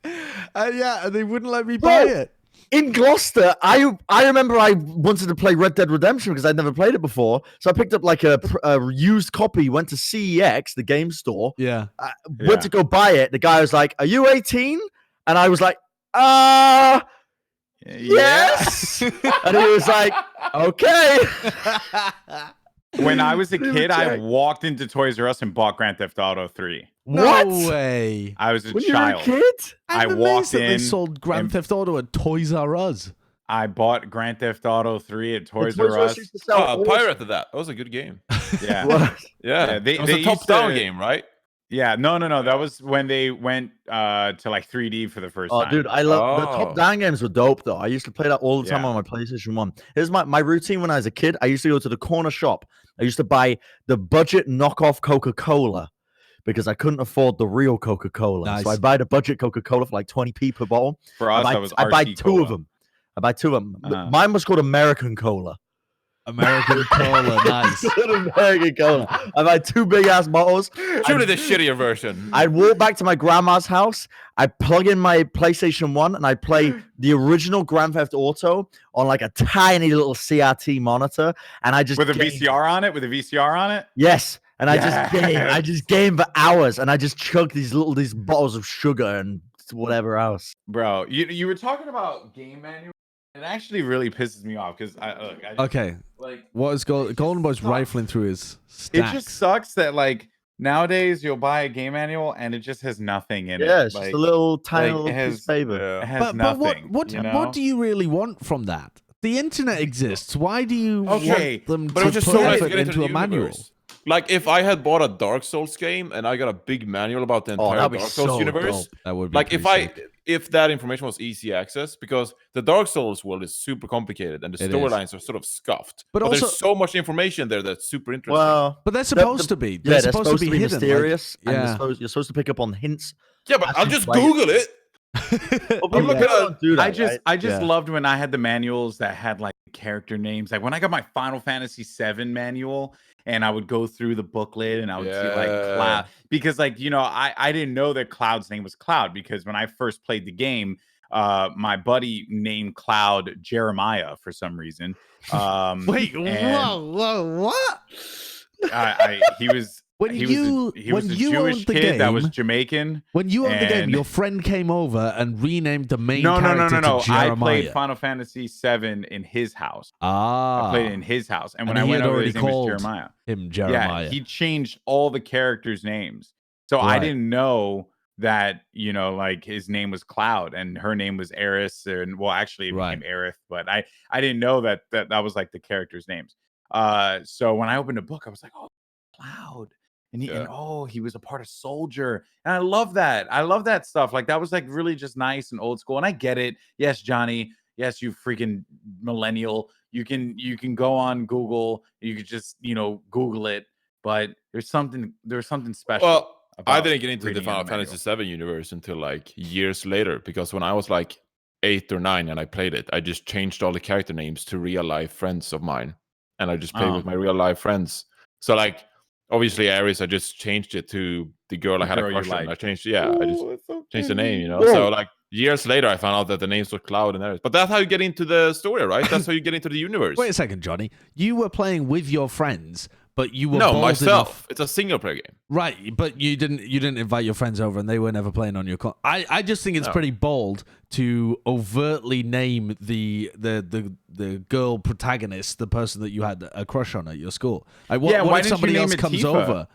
And they wouldn't let me buy it. In Gloucester, I remember I wanted to play Red Dead Redemption because I'd never played it before. So I picked up like a used copy, went to CEX, the game store. Yeah. Went to go buy it. The guy was like, "Are you 18?" And I was like, yes. And he was like, "Okay." When I was a kid, I walked into Toys R Us and bought Grand Theft Auto 3. What? No way. I was a When child. you were a kid? I I'm walked amazed that they in sold Grand Theft Auto at Toys R Us. I bought Grand Theft Auto 3 at Toys Toys R R Us. Us used to sell pirated that. That was a good game. Yeah. What? Yeah. They it was a used top-down to- game, right? Yeah, no. That was when they went to like 3D for the first time. Oh, dude, I love the top-down games were dope though. I used to play that all the time on my PlayStation 1. Here's my routine when I was a kid. I used to go to the corner shop. I used to buy the budget knockoff Coca-Cola because I couldn't afford the real Coca-Cola. Nice. So I buy the budget Coca-Cola for like 20p per bottle. For us, I buy two of them. Mine was called American Cola. American Cola, nice. American Cola. I buy 2 big ass bottles. Surely the shittier version. I'd walk back to my grandma's house. I plug in my PlayStation 1 and I play the original Grand Theft Auto on like a tiny little CRT monitor. And I just with a VCR on it. With a VCR on it. Yes. And I just game for hours, and I just chug these bottles of sugar and whatever else. Bro, you were talking about game manual. It actually really pisses me off because okay, like what is Goldenboy's rifling through his stacks. It just sucks that like nowadays you'll buy a game manual and it just has nothing in it. Yeah, it's like, just a little tiny like, little piece of paper. It has nothing. But what do you really want from that? The internet exists. Why do you want them but to it was just put so nice to effort get into a manual? Like if I had bought a Dark Souls game and I got a big manual about the entire Dark Souls universe, that would be like sick. if that information was easy access, because the Dark Souls world is super complicated and the storylines are sort of scuffed. But also, there's so much information there that's super interesting. Well, but they're supposed to be. They're supposed to be hidden, mysterious. Like, and you're supposed to pick up on hints. Yeah, but I'll just Google it. I just loved when I had the manuals that had like character names. Like when I got my Final Fantasy VII manual, and I would go through the booklet and I would see like Cloud, because like I didn't know that Cloud's name was Cloud, because when I first played the game, my buddy named Cloud Jeremiah for some reason. Wait, whoa, what? He was. He was a Jewish kid that was Jamaican. When you owned the game, your friend came over and renamed the main character to Jeremiah. I played Final Fantasy VII in his house. I played it in his house. And when I went over, his name was Jeremiah. Jeremiah. Yeah, he changed all the characters' names. So I didn't know that, like his name was Cloud and her name was Eris. And well, actually it became Aerith, but I didn't know that was like the characters' names. So when I opened a book, I was like, oh, Cloud. And he was a part of Soldier. And I love that. I love that stuff. Like that was like really just nice and old school. And I get it. Yes, Johnny. Yes, you freaking millennial. You can go on Google. You could just, Google it. But there's something special. Well, I didn't get into the Final Fantasy VII universe until like years later, because when I was like 8 or 9 and I played it, I just changed all the character names to real life friends of mine. And I just played with my real life friends. So like, obviously, Ares, I just changed it to the girl I had a crush on. I changed, I just changed the name, So, like, years later, I found out that the names were Cloud and Ares. But that's how you get into the story, right? That's how you get into the universe. Wait a second, Johnny. You were playing with your friends, but you were myself. It's a single player game, right? But you didn't invite your friends over, and they were never playing on your console. I just think it's pretty bold to overtly name the girl protagonist, the person that you had a crush on at your school. Like, what if somebody else comes over?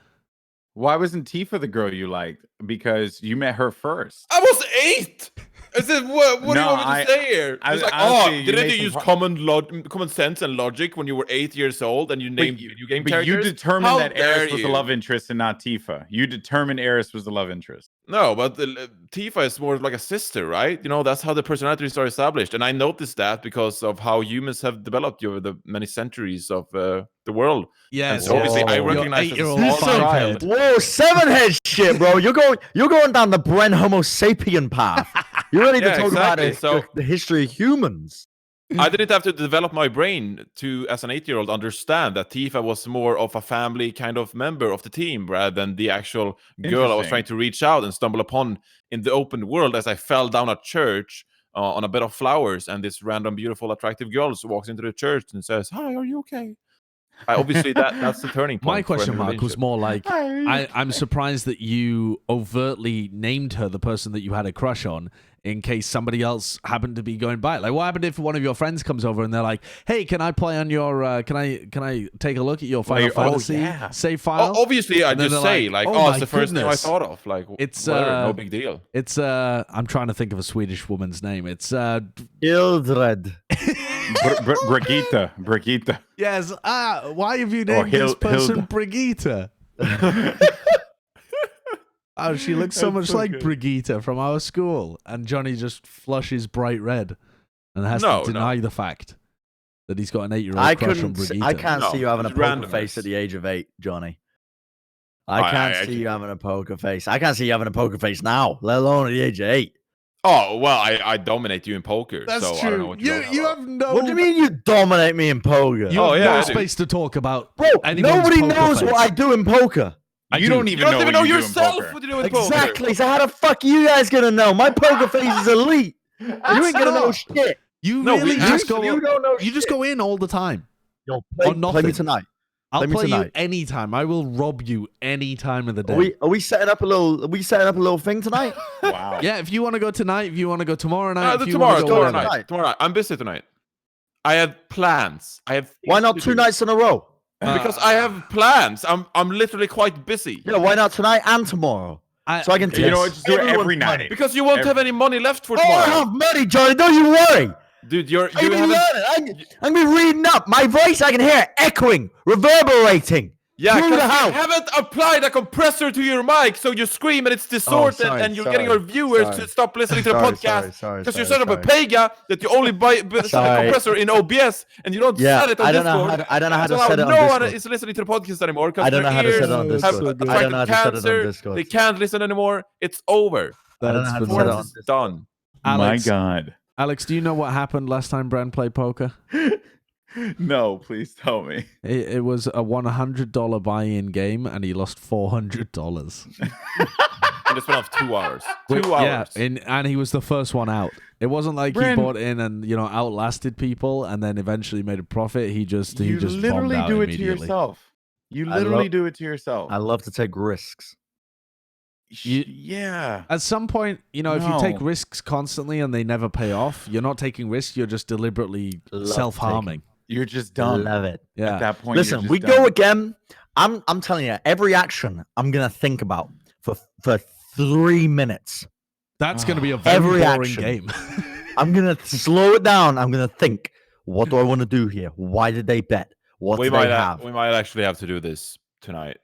Why wasn't Tifa the girl you liked? Because you met her first. I was 8. I said, what do you want me to say here? It's like, didn't you use common sense and logic when you were 8 years old and you named video game characters? You determined that Aerith was the love interest and not Tifa. You determined Aerith was the love interest. No, but Tifa is more like a sister, right? That's how the personalities are established. And I noticed that because of how humans have developed over the many centuries of the world. Yeah, so obviously I recognize as a small child. Whoa, 7-head shit, bro. You're going down the Bren Homo sapien path. You're ready to talk about the history of humans. I didn't have to develop my brain to, as an 8-year-old, understand that Tifa was more of a family kind of member of the team rather than the actual girl I was trying to reach out and stumble upon in the open world as I fell down a church on a bed of flowers, and this random, beautiful, attractive girl walks into the church and says, "Hi, are you okay?" Obviously, that's the turning point. My question mark was more like, I'm surprised that you overtly named her the person that you had a crush on in case somebody else happened to be going by it. Like, what happened if one of your friends comes over and they're like, hey, can I play on your, can I take a look at your Final Fantasy save file? Obviously, I just say, like, it's the first name I thought of. Like, it's whatever, no big deal. It's, I'm trying to think of a Swedish woman's name. It's, Hildred. Brigitte. Yes. Why have you named this person Brigitte? Oh, she looks so much like Brigitte from our school. And Johnny just flushes bright red and has to deny the fact that he's got an 8-year-old crush on Brigitte. I can't see you having a poker face at the age of 8, Johnny. I can't see you having a poker face. I can't see you having a poker face now, let alone at the age of 8. Oh, well, I dominate you in poker. That's so true. I don't know what you have no... What do you mean you dominate me in poker? You have no space to talk about. Bro, nobody knows what I do in poker. You don't even know yourself what you do in poker. Exactly. So how the fuck are you guys going to know? My poker face is elite. You ain't going to know shit. You just go in all the time. Yo, play me tonight. I'll play you anytime. I will rob you any time of the day. Are we setting up a little thing tonight? Wow. Yeah, if you want to go tonight, if you want to go tomorrow night, tomorrow night. I'm busy tonight. I have plans. Why not 2 nights in a row? Because I have plans. I'm literally quite busy. Yeah, why not tonight and tomorry? So I can just do it every night. Because you won't have any money left for tomorrow. I have money, Johnny. Don't you worry. Dude, I'm gonna be reading up. My voice, I can hear it echoing, reverberating. Yeah, because you haven't applied a compressor to your mic, so you scream and it's distorted, and you're getting your viewers to stop listening to the podcast because you set up a Pega that you only buy a compressor in OBS, and you don't set it on Discord. I don't know how to set it on Discord. Discord. No one is listening to the podcast anymore because I don't know how to set it on Discord. I don't know how to set it on Discord. They can't listen anymore. It's over. I don't know how to set it on Discord. Done. My God. Alex, do you know what happened last time Bren played poker? No, please tell me. It was a $100 buy-in game, and he lost $400. And it's been off 2 hours. 2 hours. Yeah, and he was the first one out. It wasn't like he bought in and outlasted people, and then eventually made a profit. He just literally do it to yourself. You literally do it to yourself. I love to take risks. Yeah. At some point, if you take risks constantly and they never pay off, you're not taking risks. You're just deliberately self-harming. You're just done. Love it. Yeah. At that point, listen, we go again. I'm telling you, every action I'm gonna think about for 3 minutes. That's gonna be a very boring game. I'm gonna slow it down. I'm gonna think. What do I want to do here? Why did they bet? What do they have? We might actually have to do this tonight.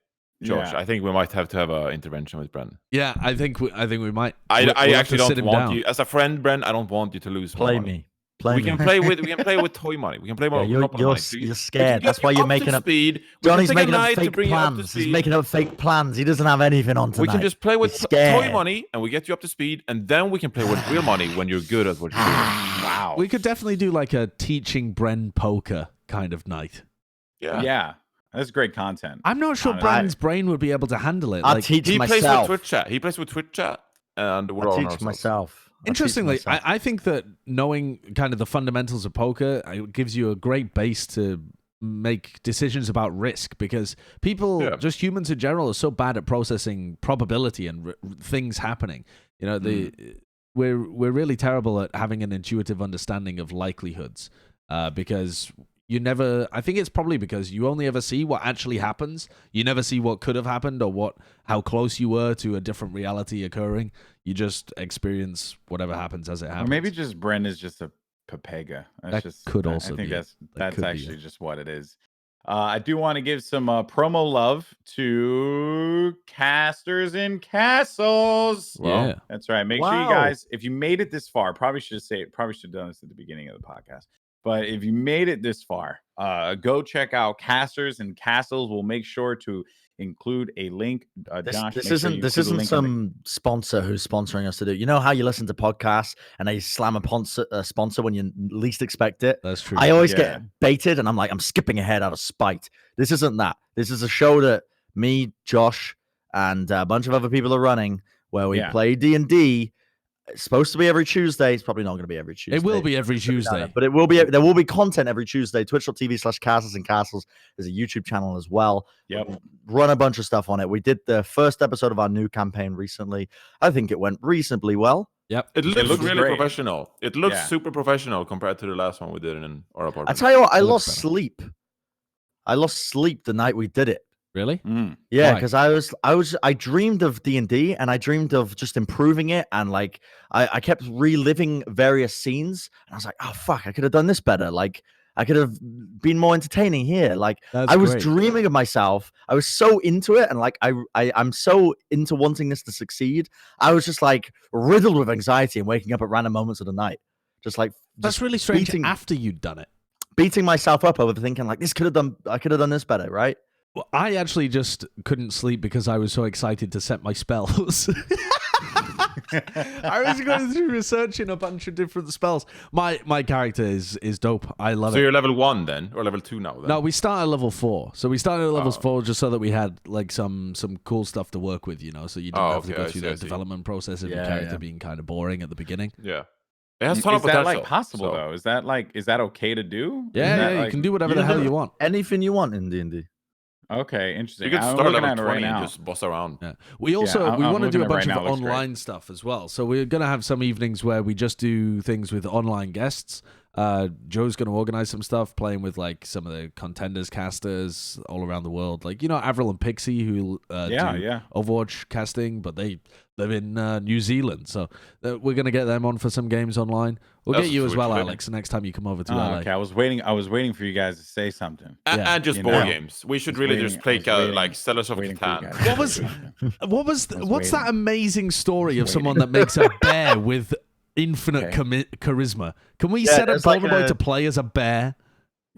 Josh, I think we might have to have an intervention with Bren. Yeah, I think we might. I actually don't want you as a friend, Bren. I don't want you to lose. Play me. We can play with toy money. We can play more. You're scared. That's why you're making up. Johnny's making up fake plans. He's making up fake plans. He doesn't have anything on tonight. We can just play with toy money, and we get you up to speed, and then we can play with real money when you're good at what you're doing. Wow. We could definitely do like a teaching Bren poker kind of night. Yeah. That's great content. I'm not sure Bren's brain would be able to handle it. I'll teach myself. He plays with Twitch chat, and we're all teach myself. Interestingly, I think that knowing kind of the fundamentals of poker gives you a great base to make decisions about risk, because people, just humans in general, are so bad at processing probability and things happening. We're really terrible at having an intuitive understanding of likelihoods, because I think it's probably because you only ever see what actually happens. You never see what could have happened or how close you were to a different reality occurring. You just experience whatever happens as it happens. Or maybe just Bren is just a Pepega. I think that's actually just what it is. I do want to give some promo love to Casters and Castles. Yeah, that's right. Make sure you guys, if you made it this far, probably should have done this at the beginning of the podcast. But if you made it this far, go check out Casters and Castles. We'll make sure to include a link. This isn't some sponsor who's sponsoring us to do. You know how you listen to podcasts and they slam a sponsor when you least expect it? That's true. I always get baited, and I'm skipping ahead out of spite. This isn't that. This is a show that me, Josh, and a bunch of other people are running where we play D&D. It's supposed to be every Tuesday. It's probably not going to be every Tuesday. It will be every Tuesday. But it will be. There will be content every Tuesday. Twitch.tv/Castles and Castles. There's a YouTube channel as well. Yep. Run a bunch of stuff on it. We did the first episode of our new campaign recently. I think it went reasonably well. Yep. It looks really great. professional. It looks super professional compared to the last one we did in our apartment. I tell you what, I lost sleep. I lost sleep the night we did it. Really? Yeah, because I dreamed of D&D and I dreamed of just improving it, and like I kept reliving various scenes, and I was like, oh fuck, I could have done this better. Like I could have been more entertaining here. Like I was dreaming of myself. I was so into it, and like I'm so into wanting this to succeed. I was just like riddled with anxiety and waking up at random moments of the night. That's really strange after you'd done it. Beating myself up over thinking like I could have done this better, right? Well, I actually just couldn't sleep because I was so excited to set my spells. I was going through researching a bunch of different spells. My character is dope. I love it. So you're level 1 then, or level 2 now? Then? No, we start at level 4. So we started at level 4 just so that we had like some cool stuff to work with, you know. So you didn't have to go through the development process of your character being kind of boring at the beginning. Yeah. It has a ton of potential. Is that like possible though? Is that okay to do? Yeah, you can do whatever the hell you want. Anything you want in D&D. Okay, interesting. You can start level 20 and just boss around. Yeah. We also we want to do a bunch of online stuff as well. So we're going to have some evenings where we just do things with online guests. Joe's going to organize some stuff, playing with like some of the contenders casters all around the world. Like, you know, Avril and Pixie who do Overwatch casting, but they live in New Zealand. So we're going to get them on for some games online. We'll get you as well, Alex, the next time you come over to LA. Okay, I was waiting for you guys to say something. And just board games. We should really just play like Sellers of Catan. What's that amazing story of someone that makes a bear with infinite charisma? Can we set up Goldenboy to play as a bear?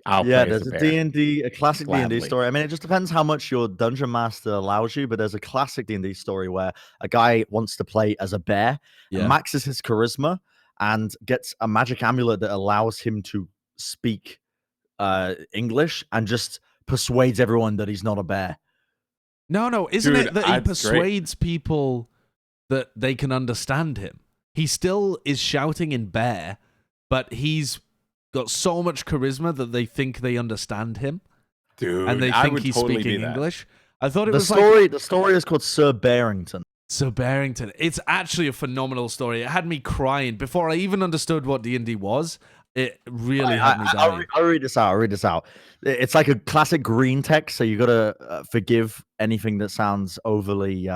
There's a D&D, a classic D&D story. I mean, it just depends how much your dungeon master allows you, but there's a classic D&D story where a guy wants to play as a bear, maxes his charisma, and gets a magic amulet that allows him to speak English and just persuades everyone that he's not a bear. No, isn't it that he persuades people that they can understand him? He still is shouting in bear, but he's got so much charisma that they think they understand him. Dude, and they think he's speaking English. I thought the story is called Sir Bearington. Sir Bearington. It's actually a phenomenal story. It had me crying before I even understood what D&D was. It really had me dying. I'll read this out. It's like a classic green text, so you got to forgive anything that sounds overly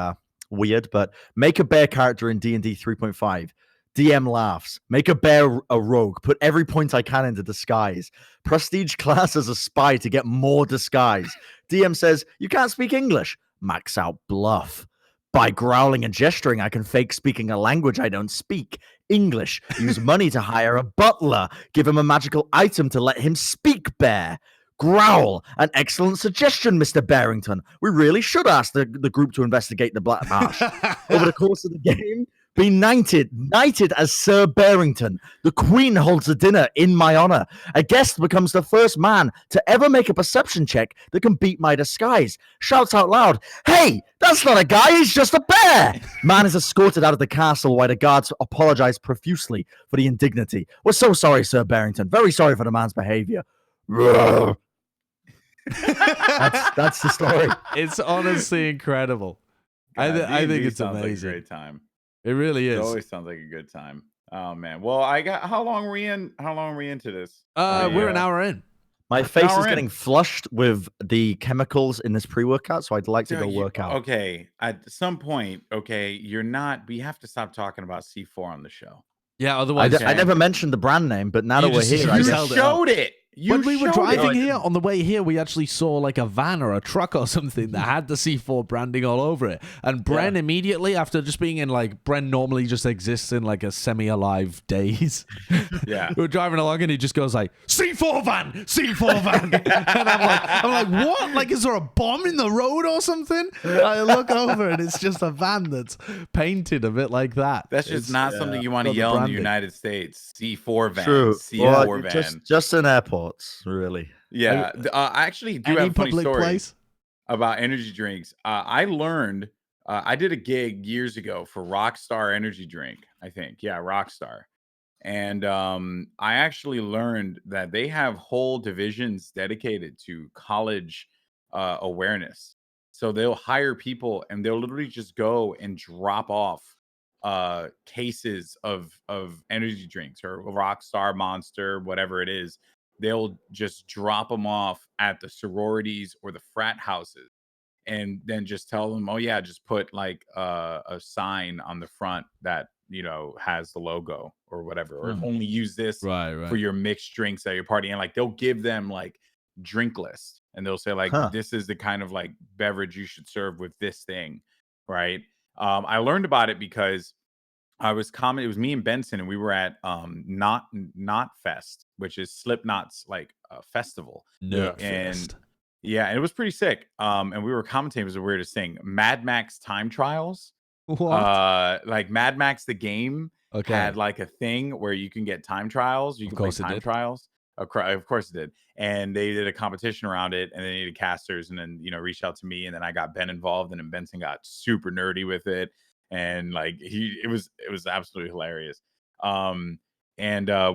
weird, but make a bear character in D&D 3.5. DM laughs. Make a bear a rogue. Put every point I can into disguise. Prestige class as a spy to get more disguise. DM says, you can't speak English. Max out bluff. By growling and gesturing, I can fake speaking a language I don't speak. English. Use money to hire a butler. Give him a magical item to let him speak bear. Growl. An excellent suggestion, Mr. Bearington. We really should ask the group to investigate the Black Marsh. Over the course of the game, be knighted as Sir Bearington. The Queen holds a dinner in my honor. A guest becomes the first man to ever make a perception check that can beat my disguise. Shouts out loud, hey, that's not a guy, he's just a bear. Man is escorted out of the castle while the guards apologize profusely for the indignity. We're so sorry, Sir Bearington. Very sorry for the man's behavior. That's the story. It's honestly incredible. God, I think it's amazing. Like a great time. It really is. It always sounds like a good time. Oh man. Well, how long are we into this? We're an hour in. My face is getting flushed with the chemicals in this pre-workout, so I'd like to go work out. Okay. At some point, we have to stop talking about C4 on the show. Yeah, otherwise I never mentioned the brand name, but now that we're here, you showed it. When we were driving here, on the way here, we actually saw like a van or a truck or something that had the C4 branding all over it. And Bren immediately, after just being in like, Bren normally just exists in like a semi-alive daze. Yeah. We were driving along and he just goes like, C4 van. And I'm like, what? Like, is there a bomb in the road or something? I look over and it's just a van that's painted a bit like that. That's just not something you want to yell in the United States. C4 van. True. C4 van. Just an airport. Really? Yeah. I actually do have a funny story about energy drinks. I learned I did a gig years ago for Rockstar Energy Drink, I think. Yeah, Rockstar. And I actually learned that they have whole divisions dedicated to college awareness. So they'll hire people and they'll literally just go and drop off cases of energy drinks or Rockstar, Monster, whatever it is. They'll just drop them off at the sororities or the frat houses, and then just tell them, oh yeah, just put like a sign on the front that has the logo or whatever, or only use this for your mixed drinks at your party. And like they'll give them like drink list, and they'll say like this is the kind of like beverage you should serve with this thing, right? I learned about it because it was me and Benson, and we were at Not Fest, which is Slipknot's like festival. And yeah, and it was pretty sick. And we were commentating. It was the weirdest thing. Mad Max time trials. What? Like Mad Max the game had like a thing where you can get time trials. You can play time trials. Of course it did. And they did a competition around it, and they needed casters, and then reached out to me, and then I got Ben involved, and then Benson got super nerdy with it. And like it was absolutely hilarious. And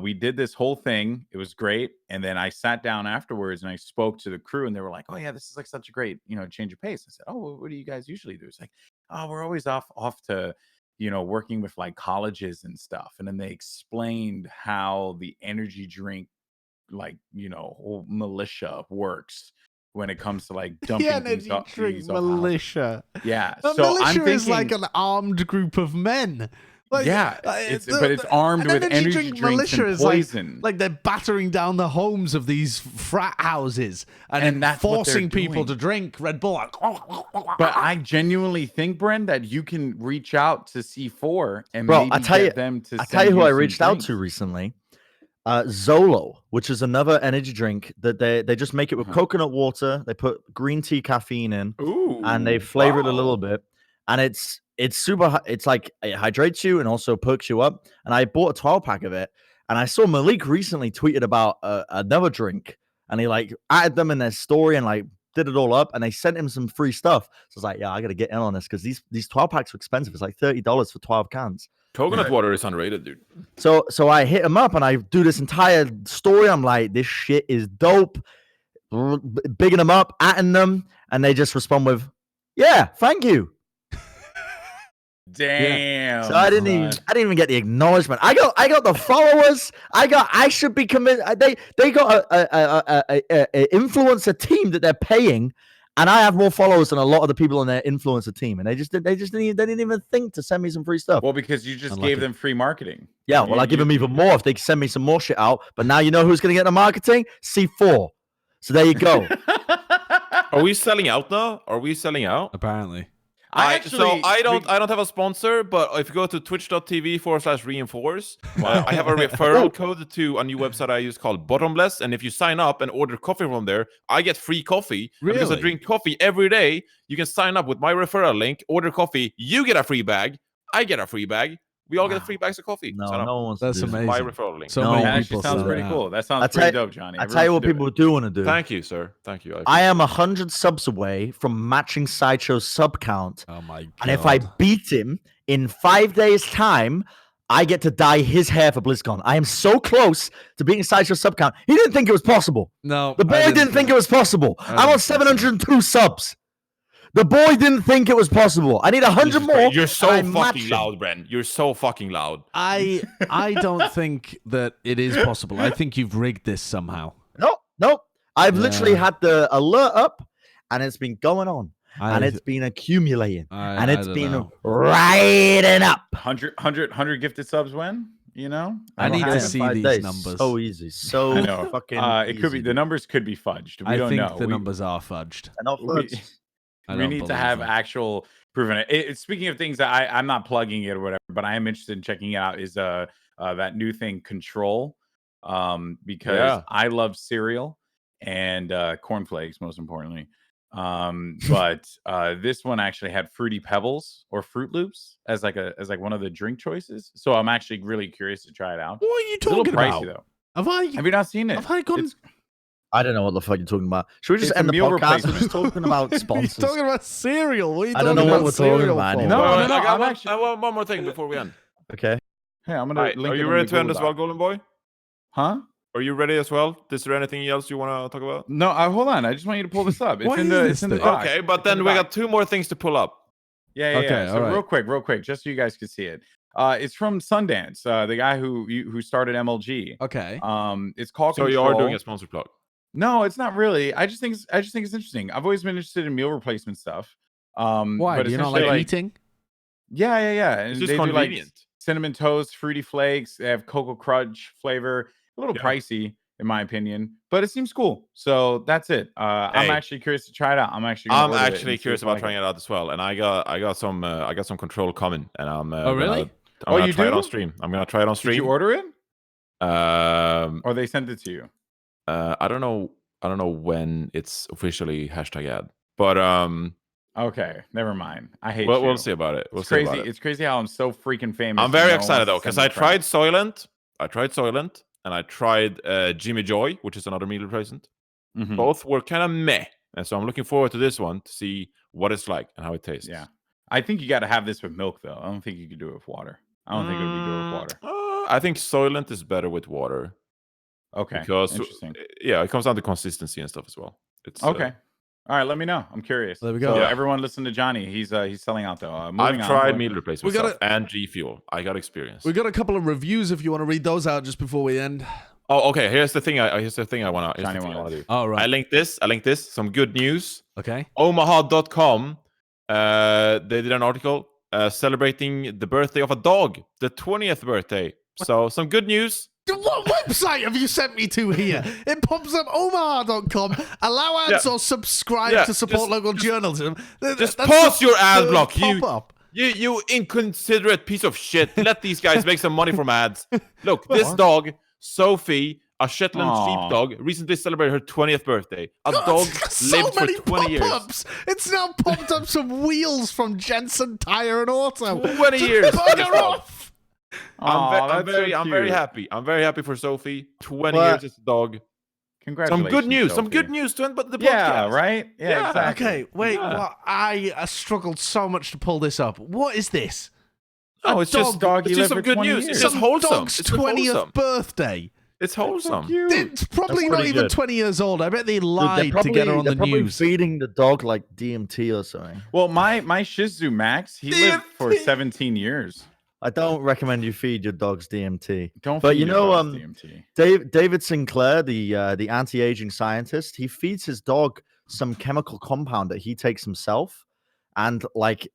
we did this whole thing. It was great. And then I sat down afterwards and I spoke to the crew, and they were like, oh yeah, this is like such a great, change of pace. I said, oh, well, what do you guys usually do? It's like, oh, we're always off to, working with like colleges and stuff. And then they explained how the energy drink, like, whole militia works when it comes to like dumping things off. Militia. Yeah. The so militia I'm thinking, is like an armed group of men. Like, yeah, but it's armed with energy drinks and poison. Like they're battering down the homes of these frat houses and then forcing people to drink Red Bull. But I genuinely think, Bren, that you can reach out to C4 and maybe get them to. I tell you who I reached out to recently. Zolo, which is another energy drink that they just make it with coconut water. They put green tea caffeine in, and they flavor it a little bit, and it's super. It's like it hydrates you and also perks you up. And I bought a 12-pack of it, and I saw Malik recently tweeted about another drink, and he like added them in their story and like did it all up, and they sent him some free stuff. So I was like, yeah, I got to get in on this because these 12 packs are expensive. It's like $30 for 12 cans. Coconut water is underrated, dude. So I hit him up and I do this entire story. I'm like, this shit is dope. Bigging them up, atting them, and they just respond with, yeah, thank you. Damn. So I didn't even get the acknowledgement. I got the followers. I should be committed. They got a influencer team that they're paying. And I have more followers than a lot of the people on their influencer team, and they didn't even think to send me some free stuff. Well, because you just gave them free marketing. Yeah, well, I give them even more if they send me some more shit out. But now you know who's going to get the marketing? C4. So there you go. Are we selling out now? Are we selling out? Apparently. I don't have a sponsor, but if you go to twitch.tv/reinforce, I have a referral code to a new website I use called Bottomless, and if you sign up and order coffee from there, I get free coffee. Really? Because I drink coffee every day, you can sign up with my referral link, order coffee, you get a free bag, I get a free bag. We all get free bags of coffee. No one wants That's to do amazing. My referral link. So that actually sounds pretty cool. That sounds pretty dope, Johnny. I tell you what people do want to do. Thank you, sir. Thank you. I am 100 subs away from matching Sideshow's sub count. Oh my god! And if I beat him in 5 days' time, I get to dye his hair for BlizzCon. I am so close to beating Sideshow's sub count. He didn't think it was possible. No, the boy didn't think it was possible. I'm on 702 subs. The boy didn't think it was possible. I need 100 more. You're so fucking loud, Bren. You're so fucking loud. I don't think that it is possible. I think you've rigged this somehow. Nope. I've literally had the alert up, and it's been going on, and it's been accumulating, and it's been riding up. 100 gifted subs when? I need to see these numbers. So easy. So fucking it could be, the numbers could be fudged. We don't know. I think the numbers are fudged. They're not fudged. We need to have actual proven it. Speaking of things that I'm not plugging it or whatever, but I am interested in checking out is that new thing Control, because I love cereal and cornflakes most importantly. But this one actually had Fruity Pebbles or Fruit Loops as like one of the drink choices. So I'm actually really curious to try it out. What are you talking about? It's a little pricey though. Have you not seen it? Have I gone? I don't know what the fuck you're talking about. Should we just end the podcast? We're just talking about sponsors. He's talking about cereal. What are you I don't know what we're talking about anymore. No, I want one more thing before we end. Okay. Hey, I'm gonna. Are you ready to end as well, Goldenboy? Huh? Are you ready as well? Is there anything else you want to talk about? No, hold on. I just want you to pull this up. It's in the doc. Okay, but then we got 2 more things to pull up. Yeah. Okay, so real quick, just so you guys can see it. It's from Sundance, the guy who started MLG. Okay. It's called. So Control. you are doing a sponsor plug? No, it's not really. I just think it's interesting. I've always been interested in meal replacement stuff. Why? But do you not like eating? Yeah. And it's just they convenient. do like cinnamon toast, fruity flakes. They have cocoa crunch flavor. A little pricey, in my opinion, but it seems cool. So that's it. I'm actually curious to try it out. I'm actually curious about trying it out as well. And I got some control coming, and I'm really? I'm gonna try it on stream. I'm gonna try it on stream. Did you order it? Or they sent it to you? I don't know when it's officially #ad, but okay, never mind. I hate. We'll see about it. It's crazy. It's crazy how I'm so freaking famous. I'm very excited though, because I tried Soylent, and I tried Jimmy Joy, which is another meal replacement. Mm-hmm. Both were kind of meh, and so I'm looking forward to this one to see what it's like and how it tastes. Yeah, I think you got to have this with milk though. I don't think you could do it with water. I don't think it would be good with water. I think Soylent is better with water. Okay. Because interesting. It comes down to consistency and stuff as well. It's okay. All right, let me know. I'm curious. There we go. So everyone listen to Johnny. He's selling out though. I've tried meal replacement stuff and G Fuel. I got experience. We got a couple of reviews if you want to read those out just before we end. Oh, okay. Here's the thing I want to do. Oh, right. I linked this. Some good news. Okay. Omaha.com. They did an article celebrating the birthday of a dog, the 20th birthday. So some good news. What website have you sent me to here? It pops up Omaha.com. Allow ads or subscribe to support local journalism. Just pause your ad block. You inconsiderate piece of shit. Let these guys make some money from ads. Look, this dog, Sophie, a Shetland sheepdog, recently celebrated her 20th birthday. A dog lived for 20 years. It's now popped up some wheels from Jensen Tire and Auto. 20 years. Bugger off. I'm very happy. I'm very happy for Sophie. 20 years as a dog. Congratulations. Some good news to end the podcast. Yeah, right? Yeah, exactly. Okay, wait. Well, I struggled so much to pull this up. What is this? Oh, it's just dog. It's just some good news. It's just wholesome. Dog's 20th birthday. It's wholesome. So it's probably not even 20 years old. I bet they lied to get her on the news. Feeding the dog like DMT or something. Well, my Shih Tzu Max, he lived for 17 years. I don't recommend you feed your dogs DMT. Don't. But you know, DMT. David Sinclair, the anti-aging scientist, he feeds his dog some chemical compound that he takes himself, and like,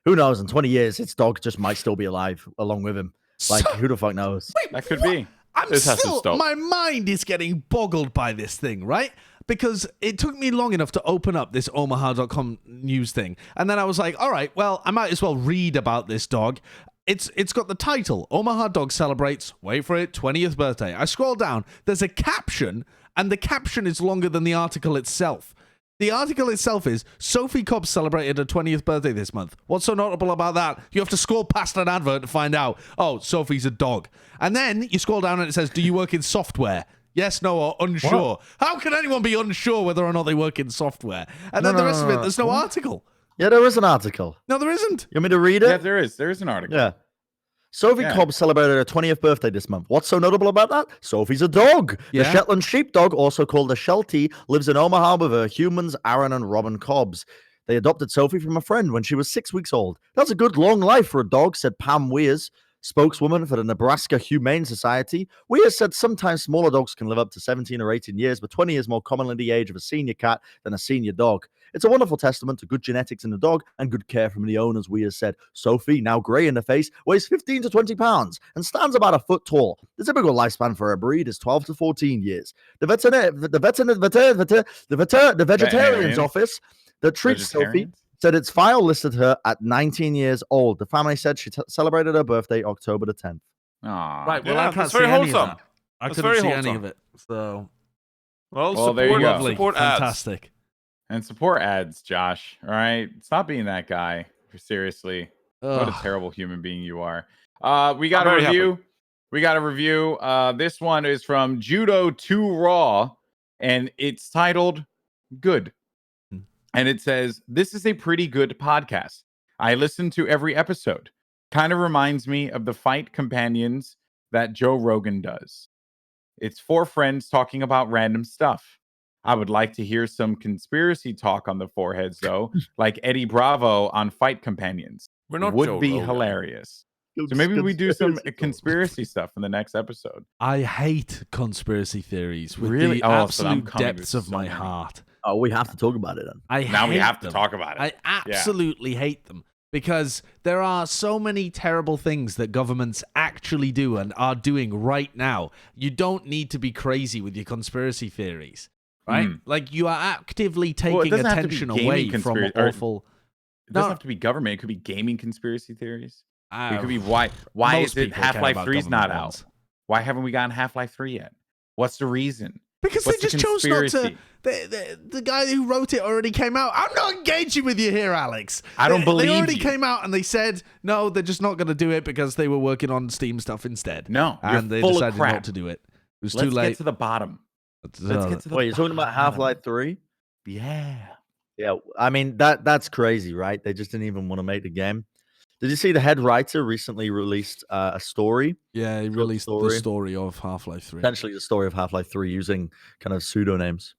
who knows? In 20 years, his dog just might still be alive along with him. Like, who the fuck knows? Wait, that could be. My mind is getting boggled by this thing, right? Because it took me long enough to open up this Omaha.com news thing, and then I was like, all right, well, I might as well read about this dog. It's got the title, Omaha Dog Celebrates, wait for it, 20th birthday. I scroll down, there's a caption, and the caption is longer than the article itself. The article itself is, Sophie Cobb celebrated her 20th birthday this month. What's so notable about that? You have to scroll past an advert to find out, oh, Sophie's a dog. And then you scroll down and it says, do you work in software? Yes, no, or unsure. What? How can anyone be unsure whether or not they work in software? And then the rest of it, there's no article. Yeah, there is an article. No, there isn't. You want me to read it? Yeah, there is. There is an article. Yeah. Sophie Cobb celebrated her 20th birthday this month. What's so notable about that? Sophie's a dog. The Shetland sheepdog, also called a Sheltie, lives in Omaha with her humans, Aaron and Robin Cobbs. They adopted Sophie from a friend when she was 6 weeks old. That's a good long life for a dog, said Pam Weirs, spokeswoman for the Nebraska Humane Society. Weirs said sometimes smaller dogs can live up to 17 or 18 years, but 20 is more commonly the age of a senior cat than a senior dog. It's a wonderful testament to good genetics in the dog and good care from the owners, Weirs said. Sophie, now grey in the face, weighs 15 to 20 pounds and stands about a foot tall. The typical lifespan for a breed is 12 to 14 years. The veterinarian's office that treats Sophie said its file listed her at 19 years old. The family said she celebrated her birthday October the 10th. Aww. Right, well, I can't see any of that. I couldn't see any of it. So, well, there you go. Support fantastic. Ads. And support ads, Josh. All right, stop being that guy. Seriously, what a terrible human being you are. We got a review. Happy. We got a review. This one is from Judo 2 Raw, and it's titled Good. And it says, "This is a pretty good podcast. I listen to every episode. Kind of reminds me of the Fight Companions that Joe Rogan does. It's 4 friends talking about random stuff. I would like to hear some conspiracy talk on the foreheads, though, like Eddie Bravo on Fight Companions. We're not would Joe be Rogan. Hilarious." So maybe we do some conspiracy stuff in the next episode. I hate conspiracy theories with Really? the absolute depths of my heart. Oh, we have to talk about it then. Now we have to talk about it. I absolutely hate them because there are so many terrible things that governments actually do and are doing right now. You don't need to be crazy with your conspiracy theories, right? Like you are actively taking attention away from awful. It doesn't have to be government. It could be gaming conspiracy theories. It could be why is it Half-Life 3's not out? Why haven't we gotten Half-Life 3 yet? What's the reason? Because they just chose not to. The guy who wrote it already came out. I'm not engaging with you here, Alex. I don't believe They already you. came out and they said, no, they're just not going to do it because they were working on Steam stuff instead. No, and they decided not to do it. It was too late. Let's get to the bottom. Let's get to the Wait, you're talking about Half-Life 3? Yeah. Yeah, I mean, that's crazy, right? They just didn't even want to make the game. Did you see the head writer recently released a story? Yeah, he released the story of Half-Life 3. Essentially the story of Half-Life 3 using kind of pseudonames.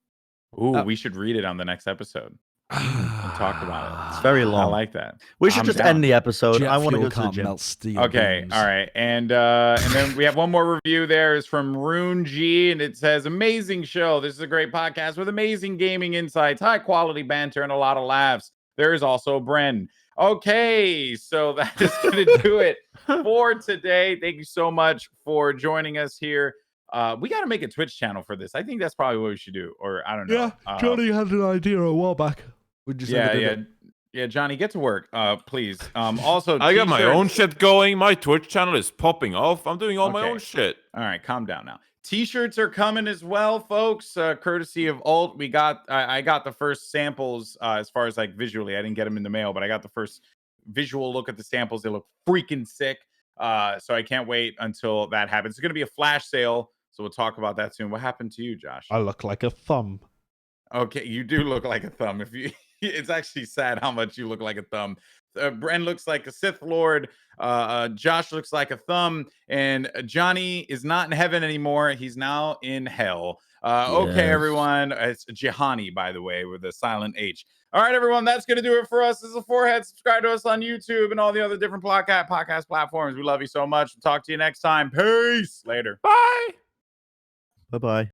Ooh, we should read it on the next episode. Talk about it. It's very long. I like that. We should just end the episode. Jet I want to fuel go to the can't gym. melt steel Okay, beams. all right. And then we have one more review there is from Rune G, and it says, "Amazing show. This is a great podcast with amazing gaming insights, high quality banter, and a lot of laughs. There is also Bren." Okay, so that is going to do it for today. Thank you so much for joining us here. We got to make a Twitch channel for this. I think that's probably what we should do. Or I don't know. Yeah, Johnny had an idea a while back. We just Yeah, Johnny, get to work, please. Also, I got my own shit going. My Twitch channel is popping off. I'm doing all my own shit. All right, calm down now. T-shirts are coming as well, folks. Courtesy of Alt, I got the first samples as far as like visually. I didn't get them in the mail, but I got the first visual look at the samples. They look freaking sick. So I can't wait until that happens. It's gonna be a flash sale, so we'll talk about that soon. What happened to you, Josh? I look like a thumb. Okay, you do look like a thumb. It's actually sad how much you look like a thumb. Bren looks like a Sith Lord. Josh looks like a thumb, and Johnny is not in heaven anymore. He's now in hell. Okay, everyone. It's Jihani, by the way, with a silent H. All right, everyone. That's going to do it for us. This is a Forehead. Subscribe to us on YouTube and all the other different podcast platforms. We love you so much. We'll talk to you next time. Peace. Later. Bye. Bye-bye.